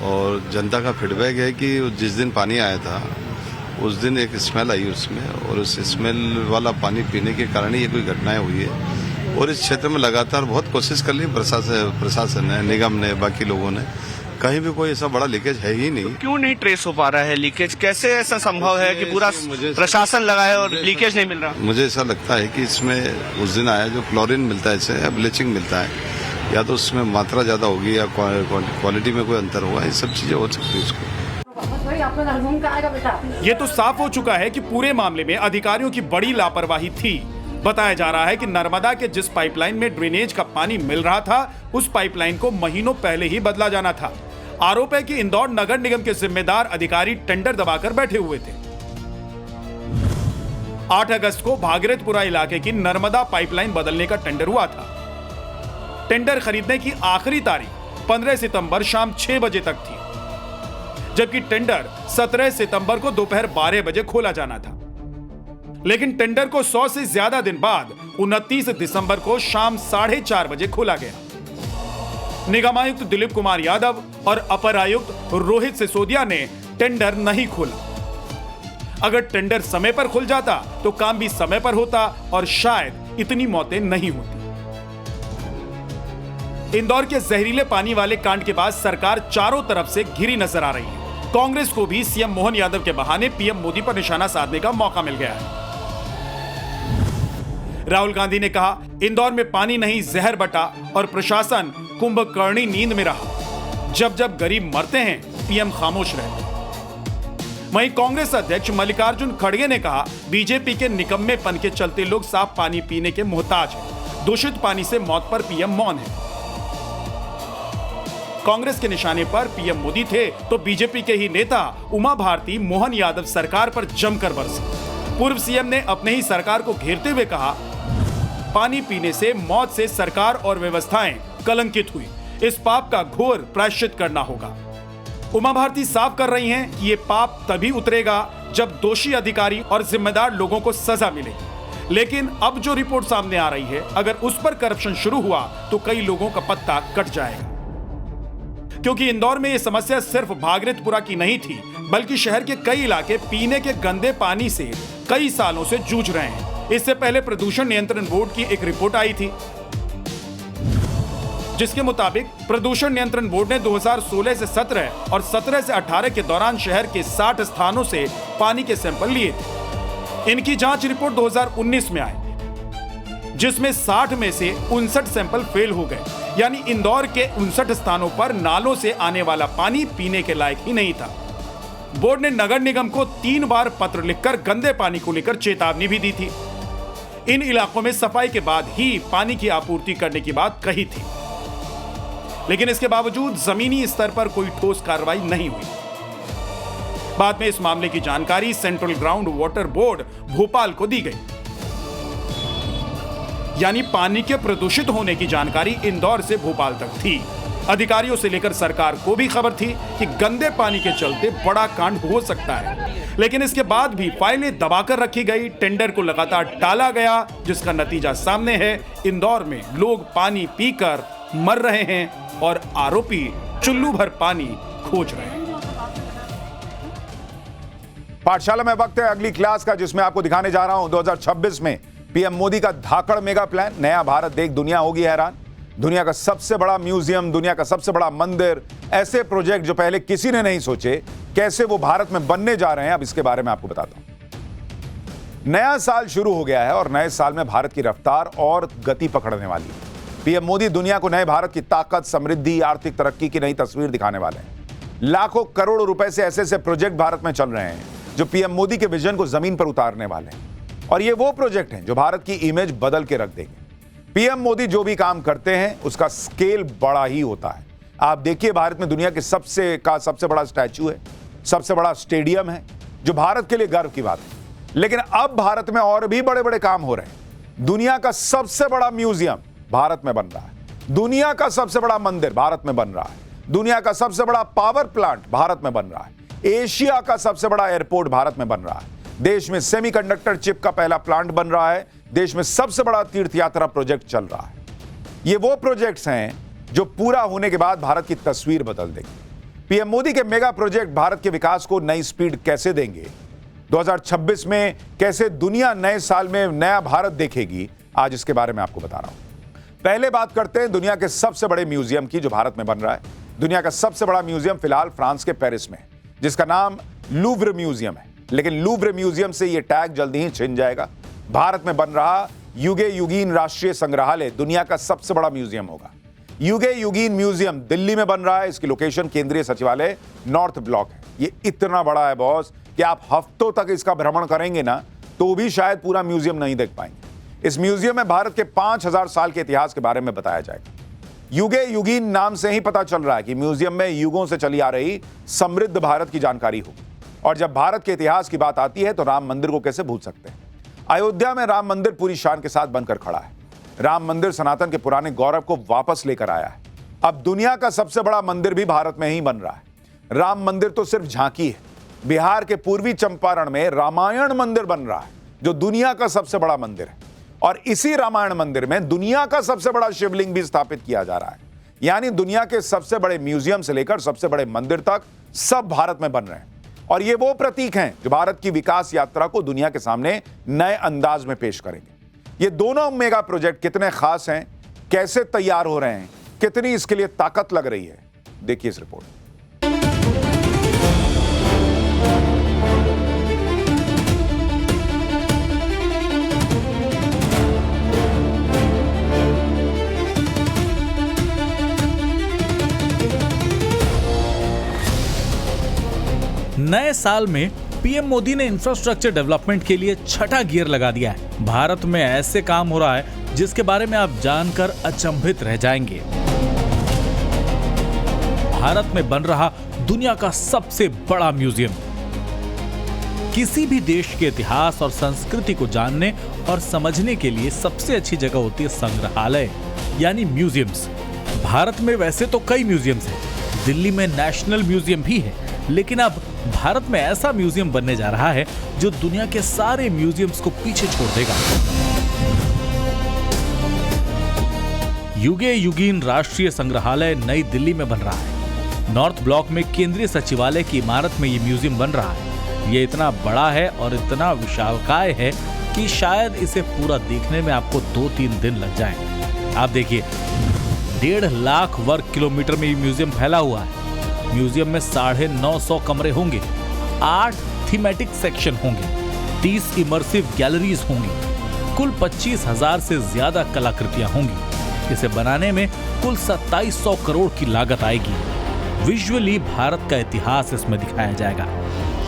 और जनता का फीडबैक है कि जिस दिन पानी आया था उस दिन एक स्मेल आई उसमें, और उस स्मेल वाला पानी पीने के कारण ही ये कोई घटनाएं हुई है। और इस क्षेत्र में लगातार बहुत कोशिश कर ली प्रशासन ने, निगम ने, बाकी लोगों ने, कहीं भी कोई ऐसा बड़ा लीकेज है ही नहीं। क्यों नहीं ट्रेस हो पा रहा है लीकेज? कैसे ऐसा संभव है कि पूरा प्रशासन लगा है और लीकेज नहीं मिल रहा? मुझे ऐसा लगता है कि इसमें उस दिन आया जो क्लोरीन मिलता है इसे, या ब्लीचिंग मिलता है, या तो उसमें मात्रा ज्यादा होगी या क्वालिटी में कोई अंतर हुआ, ये सब चीजें हो सकती है उसको। ये तो साफ हो चुका है कि पूरे मामले में अधिकारियों की बड़ी लापरवाही थी। बताया जा रहा है कि नर्मदा के जिस पाइपलाइन में ड्रेनेज का पानी मिल रहा था, उस पाइपलाइन को महीनों पहले ही बदला जाना था। आरोप है कि इंदौर नगर निगम के जिम्मेदार अधिकारी टेंडर दबाकर बैठे हुए थे। 8 अगस्त को भागीरथपुरा इलाके की नर्मदा पाइपलाइन बदलने का टेंडर हुआ था। टेंडर खरीदने की आखिरी तारीख 15 सितंबर शाम 6 बजे तक थी, जबकि टेंडर 17 सितंबर को दोपहर 12 बजे खोला जाना था। लेकिन टेंडर को 100 से ज्यादा दिन बाद 29 दिसंबर को शाम 4:30 बजे खोला गया। निगमायुक्त दिलीप कुमार यादव और अपर आयुक्त रोहित सिसोदिया ने टेंडर नहीं खोला। अगर टेंडर समय पर खुल जाता तो काम भी समय पर होता और शायद इतनी मौतें नहीं होती। इंदौर के जहरीले पानी वाले कांड के बाद सरकार चारों तरफ से घिरी नजर आ रही है। कांग्रेस को भी सीएम मोहन यादव के बहाने पीएम मोदी पर निशाना साधने का मौका मिल गया है। राहुल गांधी ने कहा, इंदौर में पानी नहीं जहर बटा और प्रशासन कुंभकर्णी नींद में रहा। जब जब गरीब मरते हैं पीएम खामोश रहते। वहीं कांग्रेस अध्यक्ष मल्लिकार्जुन खड़गे ने कहा, बीजेपी के निकम्मेपन के चलते लोग साफ पानी पीने के मोहताज हैं। दूषित पानी से मौत पर पीएम मौन है। कांग्रेस के निशाने पर पीएम मोदी थे तो बीजेपी के ही नेता उमा भारती मोहन यादव सरकार पर जमकर बरसे। पूर्व सीएम ने अपने ही सरकार को घेरते हुए कहा, पानी पीने से मौत से सरकार और व्यवस्थाएं कलंकित हुई। इस पाप का घोर प्रायश्चित करना होगा। उमा भारती साफ कर रही हैं कि ये पाप तभी उतरेगा जब दोषी अधिकारी और जिम्मेदार लोगों को सजा मिलेगी। लेकिन अब जो रिपोर्ट सामने आ रही है, अगर उस पर करप्शन शुरू हुआ तो कई लोगों का पत्ता कट जाएगा। क्योंकि इंदौर में यह समस्या सिर्फ भागीरथपुरा की नहीं थी, बल्कि शहर के कई इलाके पीने के गंदे पानी से कई सालों से जूझ रहे हैं। इससे पहले प्रदूषण नियंत्रण बोर्ड की एक रिपोर्ट आई थी, जिसके मुताबिक प्रदूषण नियंत्रण बोर्ड ने 2016 से 17 और 17 से 18 के दौरान शहर के 60 स्थानों से पानी के सैंपल लिए थे। इनकी जांच रिपोर्ट 2019 में आई, जिसमें 60 में से 59 सैंपल फेल हो गए। यानी इंदौर के 59 स्थानों पर नालों से आने वाला पानी पीने के लायक ही नहीं था। बोर्ड ने नगर निगम को 3 बार पत्र लिखकर गंदे पानी को लेकर चेतावनी भी दी थी। इन इलाकों में सफाई के बाद ही पानी की आपूर्ति करने की बात कही थी, लेकिन इसके बावजूद जमीनी स्तर पर कोई ठोस कार्रवाई नहीं हुई। बाद में इस मामले की जानकारी central ground water board Bhopal को दी गई। यानी पानी के प्रदूषित होने की जानकारी इंदौर से भोपाल तक थी। अधिकारियों से लेकर सरकार को भी खबर थी कि गंदे पानी के चलते बड़ा कांड हो सकता है, लेकिन इसके बाद भी फाइलें दबाकर रखी गई। टेंडर को लगातार टाला गया, जिसका नतीजा सामने है। इंदौर में लोग पानी पीकर मर रहे हैं और आरोपी चुल्लू भर पानी खोज रहे हैं। पाठशाला में वक्त है अगली क्लास का, जिसमें आपको दिखाने जा रहा हूं 2026 में पीएम मोदी का धाकड़ मेगा प्लान। नया भारत देख दुनिया होगी हैरान। दुनिया का सबसे बड़ा म्यूजियम, दुनिया का सबसे बड़ा मंदिर, ऐसे प्रोजेक्ट जो पहले किसी ने नहीं सोचे, कैसे वो भारत में बनने जा रहे हैं, अब इसके बारे में आपको बताता हूं। नया साल शुरू हो गया है और नए साल में भारत की रफ्तार और गति पकड़ने वाली है। पीएम मोदी दुनिया को नए भारत की ताकत, समृद्धि, आर्थिक तरक्की की नई तस्वीर दिखाने वाले हैं। लाखों करोड़ रुपए से ऐसे ऐसे प्रोजेक्ट भारत में चल रहे हैं जो पीएम मोदी के विजन को जमीन पर उतारने वाले हैं। और ये वो प्रोजेक्ट हैं जो भारत की इमेज बदल के रख देंगे। पीएम मोदी जो भी काम करते हैं उसका स्केल बड़ा ही होता है। आप देखिए, भारत में दुनिया के सबसे बड़ा स्टैच्यू है, सबसे बड़ा स्टेडियम है, जो भारत के लिए गर्व की बात है। लेकिन अब भारत में और भी बड़े बड़े काम हो रहे हैं। दुनिया का सबसे बड़ा म्यूजियम भारत में बन रहा है, दुनिया का सबसे बड़ा मंदिर भारत में बन रहा है, दुनिया का सबसे बड़ा पावर प्लांट भारत में बन रहा है, एशिया का सबसे बड़ा एयरपोर्ट भारत में बन रहा है, देश में सेमीकंडक्टर चिप का पहला प्लांट बन रहा है, देश में सबसे बड़ा तीर्थ यात्रा प्रोजेक्ट चल रहा है। ये वो प्रोजेक्ट्स हैं जो पूरा होने के बाद भारत की तस्वीर बदल देंगे। पीएम मोदी के मेगा प्रोजेक्ट भारत के विकास को नई स्पीड कैसे देंगे, 2026 में कैसे दुनिया नए साल में नया भारत देखेगी, आज इसके बारे में आपको बता रहा हूं। पहले बात करते हैं दुनिया के सबसे बड़े म्यूजियम की, जो भारत में बन रहा है। दुनिया का सबसे बड़ा म्यूजियम फिलहाल फ्रांस के पेरिस में, जिसका नाम लूव्र म्यूजियम है। लेकिन लूव्र म्यूजियम से यह टैग जल्दी ही छिन जाएगा। भारत में बन रहा युगे युगीन राष्ट्रीय संग्रहालय दुनिया का सबसे बड़ा म्यूजियम होगा। युगे युगीन म्यूजियम दिल्ली में बन रहा है। इसकी लोकेशन केंद्रीय सचिवालय नॉर्थ ब्लॉक है। ये इतना बड़ा है बॉस कि आप हफ्तों तक इसका भ्रमण करेंगे ना तो भी शायद पूरा म्यूजियम नहीं देख पाएंगे। इस म्यूजियम में भारत के 5000 साल के इतिहास के बारे में बताया जाएगा। युगे युगीन नाम से ही पता चल रहा है कि म्यूजियम में युगों से चली आ रही समृद्ध भारत की जानकारी होगी। और जब भारत के इतिहास की बात आती है तो राम मंदिर को कैसे भूल सकते हैं। अयोध्या में राम मंदिर पूरी शान के साथ बनकर खड़ा है। राम मंदिर सनातन के पुराने गौरव को वापस लेकर आया है। अब दुनिया का सबसे बड़ा मंदिर भी भारत में ही बन रहा है। राम मंदिर तो सिर्फ झांकी है। बिहार के पूर्वी चंपारण में रामायण मंदिर बन रहा है, जो दुनिया का सबसे बड़ा मंदिर है। और इसी रामायण मंदिर में दुनिया का सबसे बड़ा शिवलिंग भी स्थापित किया जा रहा है। यानी दुनिया के सबसे बड़े म्यूजियम से लेकर सबसे बड़े मंदिर तक सब भारत में बन रहे हैं। और ये वो प्रतीक हैं जो भारत की विकास यात्रा को दुनिया के सामने नए अंदाज में पेश करेंगे। ये दोनों मेगा प्रोजेक्ट कितने खास हैं, कैसे तैयार हो रहे हैं, कितनी इसके लिए ताकत लग रही है, देखिए इस रिपोर्ट। नए साल में पीएम मोदी ने इंफ्रास्ट्रक्चर डेवलपमेंट के लिए छठा गियर लगा दिया है। भारत में ऐसे काम हो रहा है जिसके बारे में आप जानकर अचंभित रह जाएंगे। भारत में बन रहा दुनिया का सबसे बड़ा म्यूजियम। किसी भी देश के इतिहास और संस्कृति को जानने और समझने के लिए सबसे अच्छी जगह होती है संग्रहालय, यानी म्यूजियम्स। भारत में वैसे तो कई म्यूजियम्स हैं। दिल्ली में नेशनल म्यूजियम भी है, लेकिन अब भारत में ऐसा म्यूजियम बनने जा रहा है जो दुनिया के सारे म्यूजियम्स को पीछे छोड़ देगा। युगे युगीन राष्ट्रीय संग्रहालय नई दिल्ली में बन रहा है। नॉर्थ ब्लॉक में केंद्रीय सचिवालय की इमारत में ये म्यूजियम बन रहा है। ये इतना बड़ा है और इतना विशालकाय है कि शायद इसे पूरा देखने में आपको 2-3 दिन लग जाएं। आप देखिए, 1.5 लाख वर्ग किलोमीटर में ये म्यूजियम फैला हुआ है। म्यूजियम में 950 कमरे होंगे, 8 थीमेटिक सेक्शन होंगे, 30 इमर्सिव गैलरीज होंगी, कुल 25,000 से ज्यादा कलाकृतियां होंगी। इसे बनाने में कुल 2700 करोड़ की लागत आएगी। विजुअली भारत का इतिहास इसमें दिखाया जाएगा।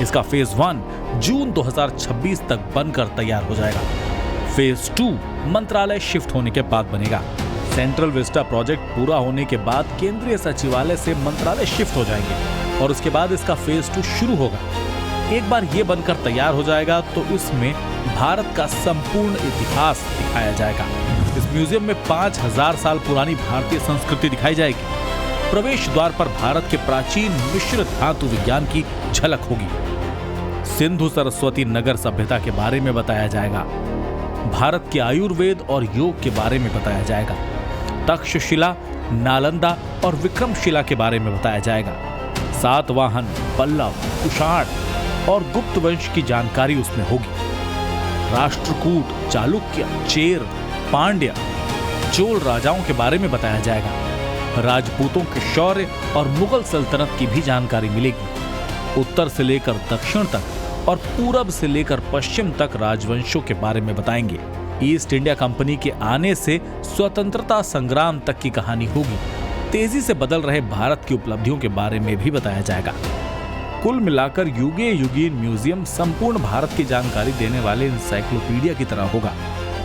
इसका फेज 1 जून 2026 तक बनकर तैयार हो जाएगा। फेज 2 मंत्रालय शिफ्ट होने के बाद बनेगा। सेंट्रल विस्टा प्रोजेक्ट पूरा होने के बाद केंद्रीय सचिवालय से मंत्रालय शिफ्ट हो जाएंगे और उसके बाद इसका फेज 2 शुरू होगा। एक बार ये बनकर तैयार हो जाएगा तो इसमें भारत का संपूर्ण इतिहास दिखाया जाएगा। इस म्यूजियम में 5000 साल पुरानी भारतीय संस्कृति दिखाई जाएगी। प्रवेश द्वार पर भारत के प्राचीन मिश्र धातु विज्ञान की झलक होगी। सिंधु सरस्वती नगर सभ्यता के बारे में बताया जाएगा। भारत के आयुर्वेद और योग के बारे में बताया जाएगा। तक्षशिला, नालंदा और विक्रमशिला के बारे में बताया जाएगा। सातवाहन, पल्लव, कुषाण और गुप्त वंश की जानकारी उसमें होगी। राष्ट्रकूट, चालुक्य, चेर, पांड्या, चोल राजाओं के बारे में बताया जाएगा। राजपूतों के शौर्य और मुगल सल्तनत की भी जानकारी मिलेगी। उत्तर से लेकर दक्षिण तक और पूरब से लेकर पश्चिम तक राजवंशों के बारे में बताएंगे। ईस्ट इंडिया कंपनी के आने से स्वतंत्रता संग्राम तक की कहानी होगी। तेजी से बदल रहे भारत की उपलब्धियों के बारे में भी बताया जाएगा। कुल मिलाकर युगे युगीन म्यूजियम संपूर्ण भारत की जानकारी देने वाले इंसाइक्लोपीडिया की तरह होगा,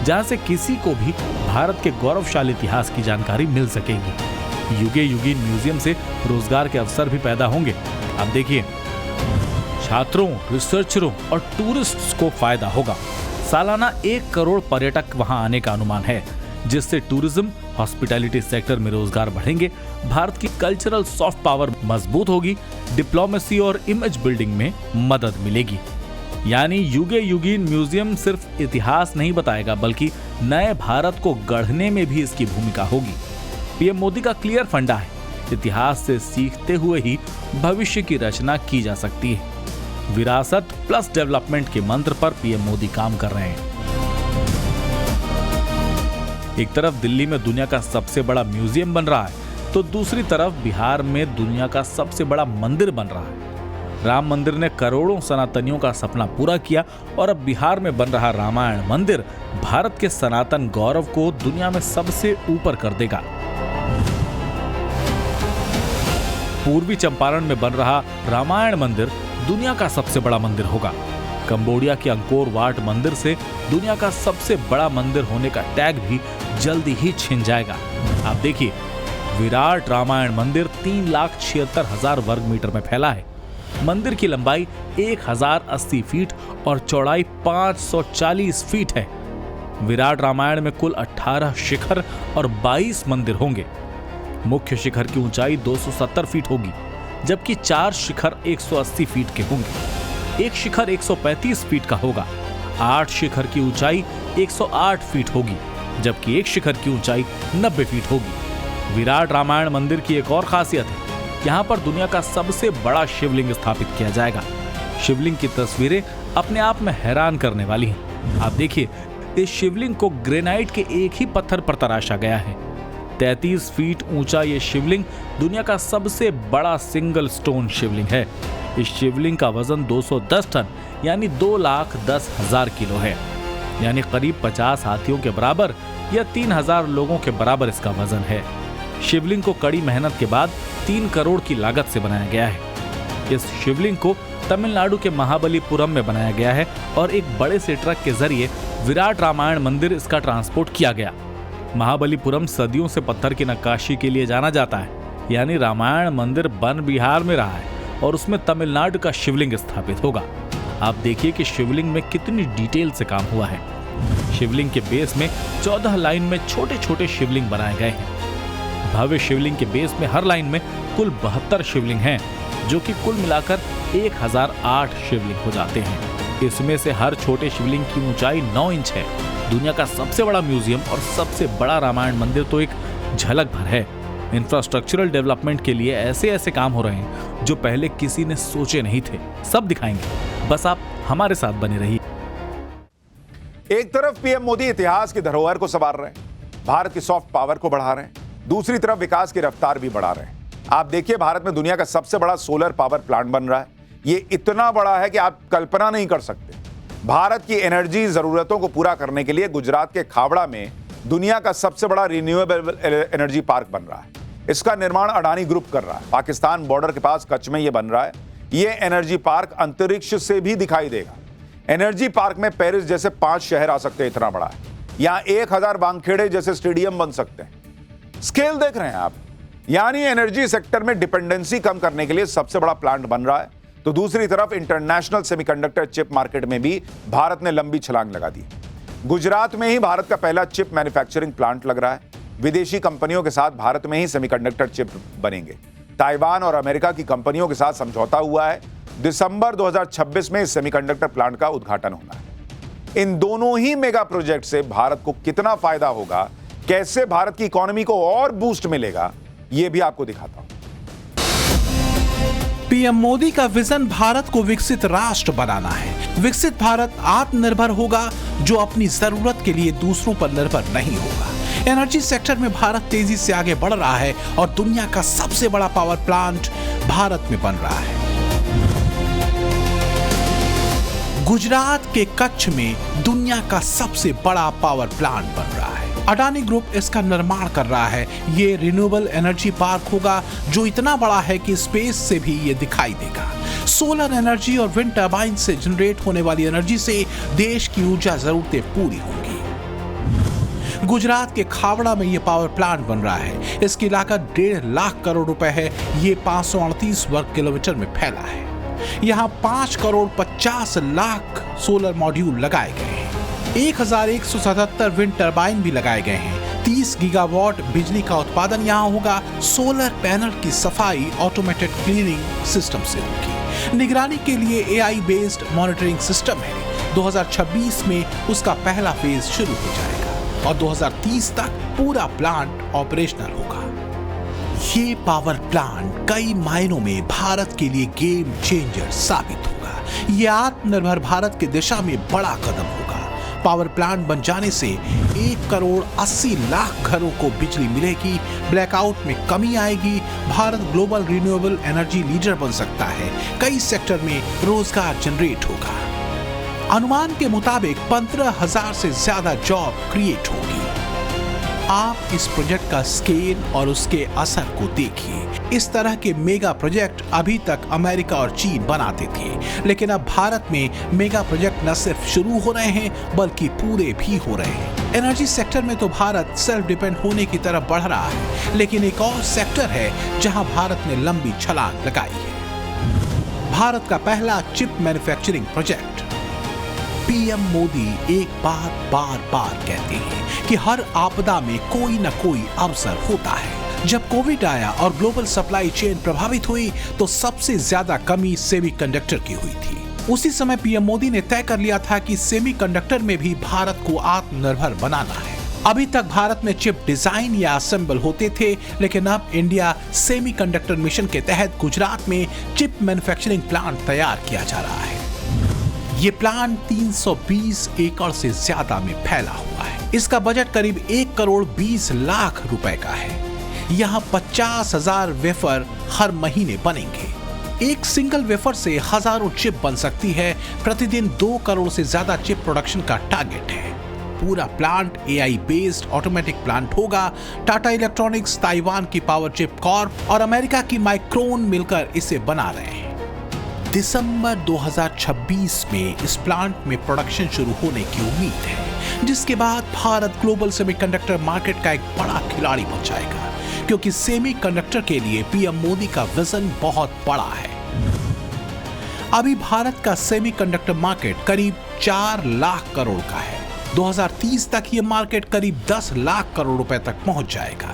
जहां से किसी को भी भारत के गौरवशाली इतिहास की जानकारी मिल सकेगी। युगे युगीन म्यूजियम से रोजगार के अवसर भी पैदा होंगे। अब देखिए, छात्रों, रिसर्चरों और टूरिस्ट्स को फायदा होगा। सालाना 1 करोड़ पर्यटक वहां आने का अनुमान है, जिससे टूरिज्म, हॉस्पिटैलिटी सेक्टर में रोजगार बढ़ेंगे। भारत की कल्चरल सॉफ्ट पावर मजबूत होगी। डिप्लोमेसी और इमेज बिल्डिंग में मदद मिलेगी। यानी युगे युगीन म्यूजियम सिर्फ इतिहास नहीं बताएगा, बल्कि नए भारत को गढ़ने में भी इसकी भूमिका होगी। पीएम मोदी का क्लियर फंडा है, इतिहास से सीखते हुए ही भविष्य की रचना की जा सकती है। विरासत प्लस डेवलपमेंट के मंत्र पर पीएम मोदी काम कर रहे हैं। एक तरफ दिल्ली में दुनिया का सबसे बड़ा म्यूजियम बन रहा है, तो दूसरी तरफ बिहार में दुनिया का सबसे बड़ा मंदिर बन रहा है। राम मंदिर ने करोड़ों सनातनियों का सपना पूरा किया और अब बिहार में बन रहा रामायण मंदिर भारत के सनातन गौरव को दुनिया में सबसे ऊपर कर देगा। पूर्वी चंपारण में बन रहा रामायण मंदिर दुनिया का सबसे बड़ा मंदिर होगा। कंबोडिया के अंकोर वाट मंदिर से दुनिया का सबसे बड़ा मंदिर होने का टैग भी जल्दी ही छिन जाएगा। आप देखिए, विराट रामायण मंदिर 3,76,000 वर्ग मीटर में फैला है। मंदिर की लंबाई 1080 फीट और चौड़ाई 540 फीट है। विराट रामायण में कुल 18 शिखर और 22 मंदिर होंगे। मुख्य शिखर की ऊंचाई 270 फीट होगी, जबकि 4 शिखर 180 फीट के होंगे। एक शिखर 135 फीट का होगा। 8 शिखर की ऊंचाई 108 फीट होगी, जबकि एक शिखर की ऊंचाई 90 फीट होगी। विराट रामायण मंदिर की एक और खासियत है, यहाँ पर दुनिया का सबसे बड़ा शिवलिंग स्थापित किया जाएगा। शिवलिंग की तस्वीरें अपने आप में हैरान करने वाली हैं। आप देखिए, इस शिवलिंग को ग्रेनाइट के एक ही पत्थर पर तराशा गया है। 33 फीट ऊंचा ये शिवलिंग दुनिया का सबसे बड़ा सिंगल स्टोन शिवलिंग है। इस शिवलिंग का वजन 210 टन यानी 2,10,000 किलो है, यानी करीब 50 हाथियों के बराबर या 3,000 लोगों के बराबर इसका वजन है। शिवलिंग को कड़ी मेहनत के बाद 3 करोड़ की लागत से बनाया गया है। इस शिवलिंग को तमिलनाडु के महाबलीपुरम में बनाया गया है और एक बड़े से ट्रक के जरिए विराट रामायण मंदिर इसका ट्रांसपोर्ट किया गया। महाबलीपुरम सदियों से पत्थर की नक्काशी के लिए जाना जाता है, यानी रामायण मंदिर वन बिहार में रहा है और उसमें तमिलनाडु का शिवलिंग स्थापित होगा। आप देखिए कि शिवलिंग में कितनी डिटेल से काम हुआ है। शिवलिंग के बेस में 14 लाइन में छोटे छोटे शिवलिंग बनाए गए हैं। भव्य शिवलिंग के बेस में हर लाइन में कुल 72 शिवलिंग हैं, जो कि कुल मिलाकर 1008 शिवलिंग हो जाते हैं। इसमें से हर छोटे शिवलिंग की ऊंचाई 9 इंच है। दुनिया का सबसे बड़ा म्यूजियम और सबसे बड़ा रामायण मंदिर तो एक झलक भर है। इंफ्रास्ट्रक्चरल डेवलपमेंट के लिए ऐसे ऐसे काम हो रहे हैं जो पहले किसी ने सोचे नहीं थे। सब दिखाएंगे, बस आप हमारे साथ बने रहिए। एक तरफ पीएम मोदी इतिहास की धरोहर को संवार रहे हैं, भारत की सॉफ्ट पावर को बढ़ा रहे हैं, दूसरी तरफ विकास की रफ्तार भी बढ़ा रहे हैं। आप देखिए, भारत में दुनिया का सबसे बड़ा सोलर पावर प्लांट बन रहा है। ये इतना बड़ा है कि आप कल्पना नहीं कर सकते। भारत की एनर्जी जरूरतों को पूरा करने के लिए गुजरात के खावड़ा में दुनिया का सबसे बड़ा रिन्यूएबल एनर्जी पार्क बन रहा है। इसका निर्माण अडानी ग्रुप कर रहा है। पाकिस्तान बॉर्डर के पास कच्छ में यह बन रहा है। यह एनर्जी पार्क अंतरिक्ष से भी दिखाई देगा। एनर्जी पार्क में पेरिस जैसे 5 शहर आ सकते हैं, इतना बड़ा है। यहां 1000 वानखेड़े जैसे स्टेडियम बन सकते हैं। स्केल देख रहे हैं आप, यानी एनर्जी सेक्टर में डिपेंडेंसी कम करने के लिए सबसे बड़ा प्लांट बन रहा है। तो दूसरी तरफ इंटरनेशनल सेमीकंडक्टर चिप मार्केट में भी भारत ने लंबी छलांग लगा दी। गुजरात में ही भारत का पहला चिप मैन्युफैक्चरिंग प्लांट लग रहा है। विदेशी कंपनियों के साथ भारत में ही सेमीकंडक्टर चिप बनेंगे। ताइवान और अमेरिका की कंपनियों के साथ समझौता हुआ है। दिसंबर 2026 में इस सेमीकंडक्टर प्लांट का उद्घाटन होना है। इन दोनों ही मेगा प्रोजेक्ट से भारत को कितना फायदा होगा, कैसे भारत की इकोनॉमी को और बूस्ट मिलेगा, यह भी आपको दिखाता हूं। पीएम मोदी का विजन भारत को विकसित राष्ट्र बनाना है। विकसित भारत आत्मनिर्भर होगा, जो अपनी जरूरत के लिए दूसरों पर निर्भर नहीं होगा। एनर्जी सेक्टर में भारत तेजी से आगे बढ़ रहा है और दुनिया का सबसे बड़ा पावर प्लांट भारत में बन रहा है। गुजरात के कच्छ में दुनिया का सबसे बड़ा पावर प्लांट बन रहा है। अडानी ग्रुप इसका निर्माण कर रहा है। ये रिन्यूएबल एनर्जी पार्क होगा, जो इतना बड़ा है कि स्पेस से भी ये दिखाई देगा। सोलर एनर्जी और विंड टर्बाइन से जनरेट होने वाली एनर्जी से देश की ऊर्जा जरूरतें पूरी होंगी। गुजरात के खावड़ा में ये पावर प्लांट बन रहा है। इसकी लागत 1.5 लाख करोड़ रुपए है। ये 538 वर्ग किलोमीटर में फैला है। यहाँ 5 करोड़ 50 लाख सोलर मॉड्यूल लगाए गए हैं। 1177 विंड टर्बाइन भी लगाए गए हैं। 30 गीगावाट बिजली का उत्पादन यहाँ होगा। सोलर पैनल की सफाई ऑटोमेटेड क्लीनिंग सिस्टम से होगी। निगरानी के लिए AI बेस्ड मॉनिटरिंग सिस्टम है। 2026 में उसका पहला फेज शुरू हो जाएगा और 2030 तक पूरा प्लांट ऑपरेशनल होगा। ये पावर प्लांट कई मायनों में भारत के लिए गेम चेंजर साबित होगा। ये आत्मनिर्भर भारत की दिशा में बड़ा कदम होगा। पावर प्लांट बन जाने से 1 करोड़ 80 लाख घरों को बिजली मिलेगी। ब्लैकआउट में कमी आएगी। Bharat global renewable energy leader बन सकता है। कई सेक्टर में रोजगार जनरेट होगा। अनुमान के मुताबिक 15,000 से ज्यादा जॉब क्रिएट होगी। आप इस प्रोजेक्ट का स्केल और उसके असर को देखिए। इस तरह के मेगा प्रोजेक्ट अभी तक अमेरिका और चीन बनाते थे, लेकिन अब भारत में मेगा प्रोजेक्ट न सिर्फ शुरू हो रहे हैं बल्कि पूरे भी हो रहे हैं। एनर्जी सेक्टर में तो भारत सेल्फ डिपेंड होने की तरफ बढ़ रहा है, लेकिन एक और सेक्टर है जहां भारत ने लंबी छलांग लगाई है। भारत का पहला chip manufacturing project. PM Modi एक बात बार बार कहते हैं कि हर आपदा में कोई न कोई अवसर होता है। जब कोविड आया और ग्लोबल सप्लाई चेन प्रभावित हुई तो सबसे ज्यादा कमी सेमीकंडक्टर की हुई थी। उसी समय पीएम मोदी ने तय कर लिया था कि सेमीकंडक्टर में भी भारत को आत्मनिर्भर बनाना है। अभी तक भारत में चिप डिजाइन या असेंबल होते थे, लेकिन अब इंडिया सेमीकंडक्टर मिशन के तहत गुजरात में चिप मैन्युफैक्चरिंग प्लांट तैयार किया जा रहा है। ये प्लांट 320 एकड़ से ज्यादा में फैला हुआ है। इसका बजट करीब 1 करोड़ 20 लाख रुपए का है। यहाँ 50,000 वेफर हर महीने बनेंगे। एक सिंगल वेफर से हजारों चिप बन सकती है। प्रतिदिन 2 करोड़ से ज्यादा चिप प्रोडक्शन का टारगेट है। पूरा plant AI based automatic plant होगा। टाटा इलेक्ट्रॉनिक्स, ताइवान की पावर चिप कॉर्प और अमेरिका की माइक्रोन मिलकर इसे बना रहे हैं। दिसंबर 2026 में इस प्लांट में प्रोडक्शन शुरू होने की उम्मीद है, जिसके बाद भारत ग्लोबल सेमीकंडक्टर मार्केट का एक बड़ा खिलाड़ी बन जाएगा, क्योंकि सेमीकंडक्टर के लिए पीएम मोदी का विजन बहुत बड़ा है। अभी भारत का सेमीकंडक्टर मार्केट करीब 4 लाख करोड़ का है। 2030 तक ये मार्केट करीब 10 लाख करोड़ रुपए तक पहुंच जाएगा।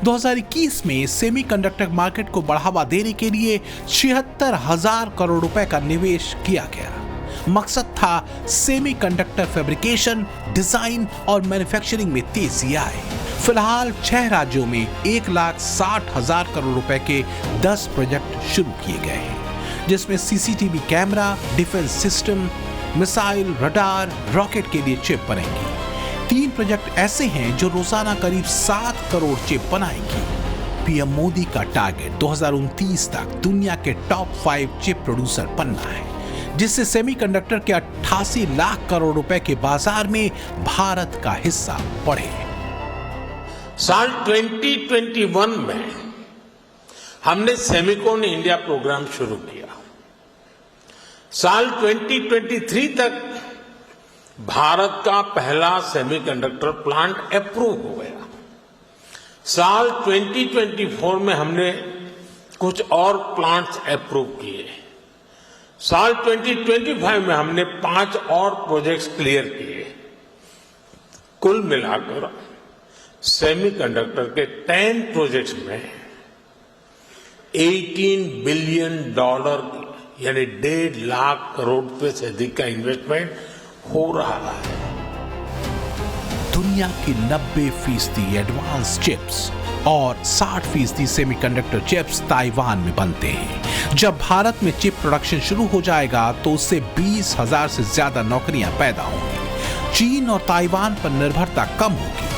2021 में सेमीकंडक्टर मार्केट को बढ़ावा देने के लिए 76,000 करोड़ रुपए का निवेश किया गया। मकसद था सेमीकंडक्टर फैब्रिकेशन, डिजाइन और मैन्युफैक्चरिंग में तेजी आए। फिलहाल 6 राज्यों में 1,60,000 करोड़ रुपए के 10 प्रोजेक्ट शुरू किए गए हैं, जिसमें CCTV camera, defence system, missile, radar, rocket के लिए चिप बनेंगी। 3 प्रोजेक्ट ऐसे हैं जो रोजाना करीब 7 करोड़ चिप बनाएंगी। पीएम मोदी का टारगेट 2029 तक दुनिया के टॉप 5 चिप प्रोड्यूसर बनना है, जिससे सेमीकंडक्टर के 88 लाख करोड़ रुपए के बाजार में भारत का हिस्सा बढ़े। साल 2021 में हमने सेमिकॉन इंडिया प्रोग्राम शुरू किया। साल 2023 तक भारत का पहला सेमीकंडक्टर प्लांट अप्रूव हो गया। साल 2024 में हमने कुछ और प्लांट्स अप्रूव किए। साल 2025 में हमने 5 और प्रोजेक्ट्स क्लियर किए। कुल मिलाकर सेमीकंडक्टर के 10 प्रोजेक्ट्स में $18 बिलियन यानी 1.5 लाख करोड़ रुपए से अधिक का इन्वेस्टमेंट हो रहा है। दुनिया की 90% एडवांस चिप्स और 60% सेमीकंडक्टर चिप्स ताइवान में बनते हैं। जब भारत में चिप प्रोडक्शन शुरू हो जाएगा तो उससे 20,000 से ज्यादा नौकरियां पैदा होंगी। चीन और ताइवान पर निर्भरता कम होगी।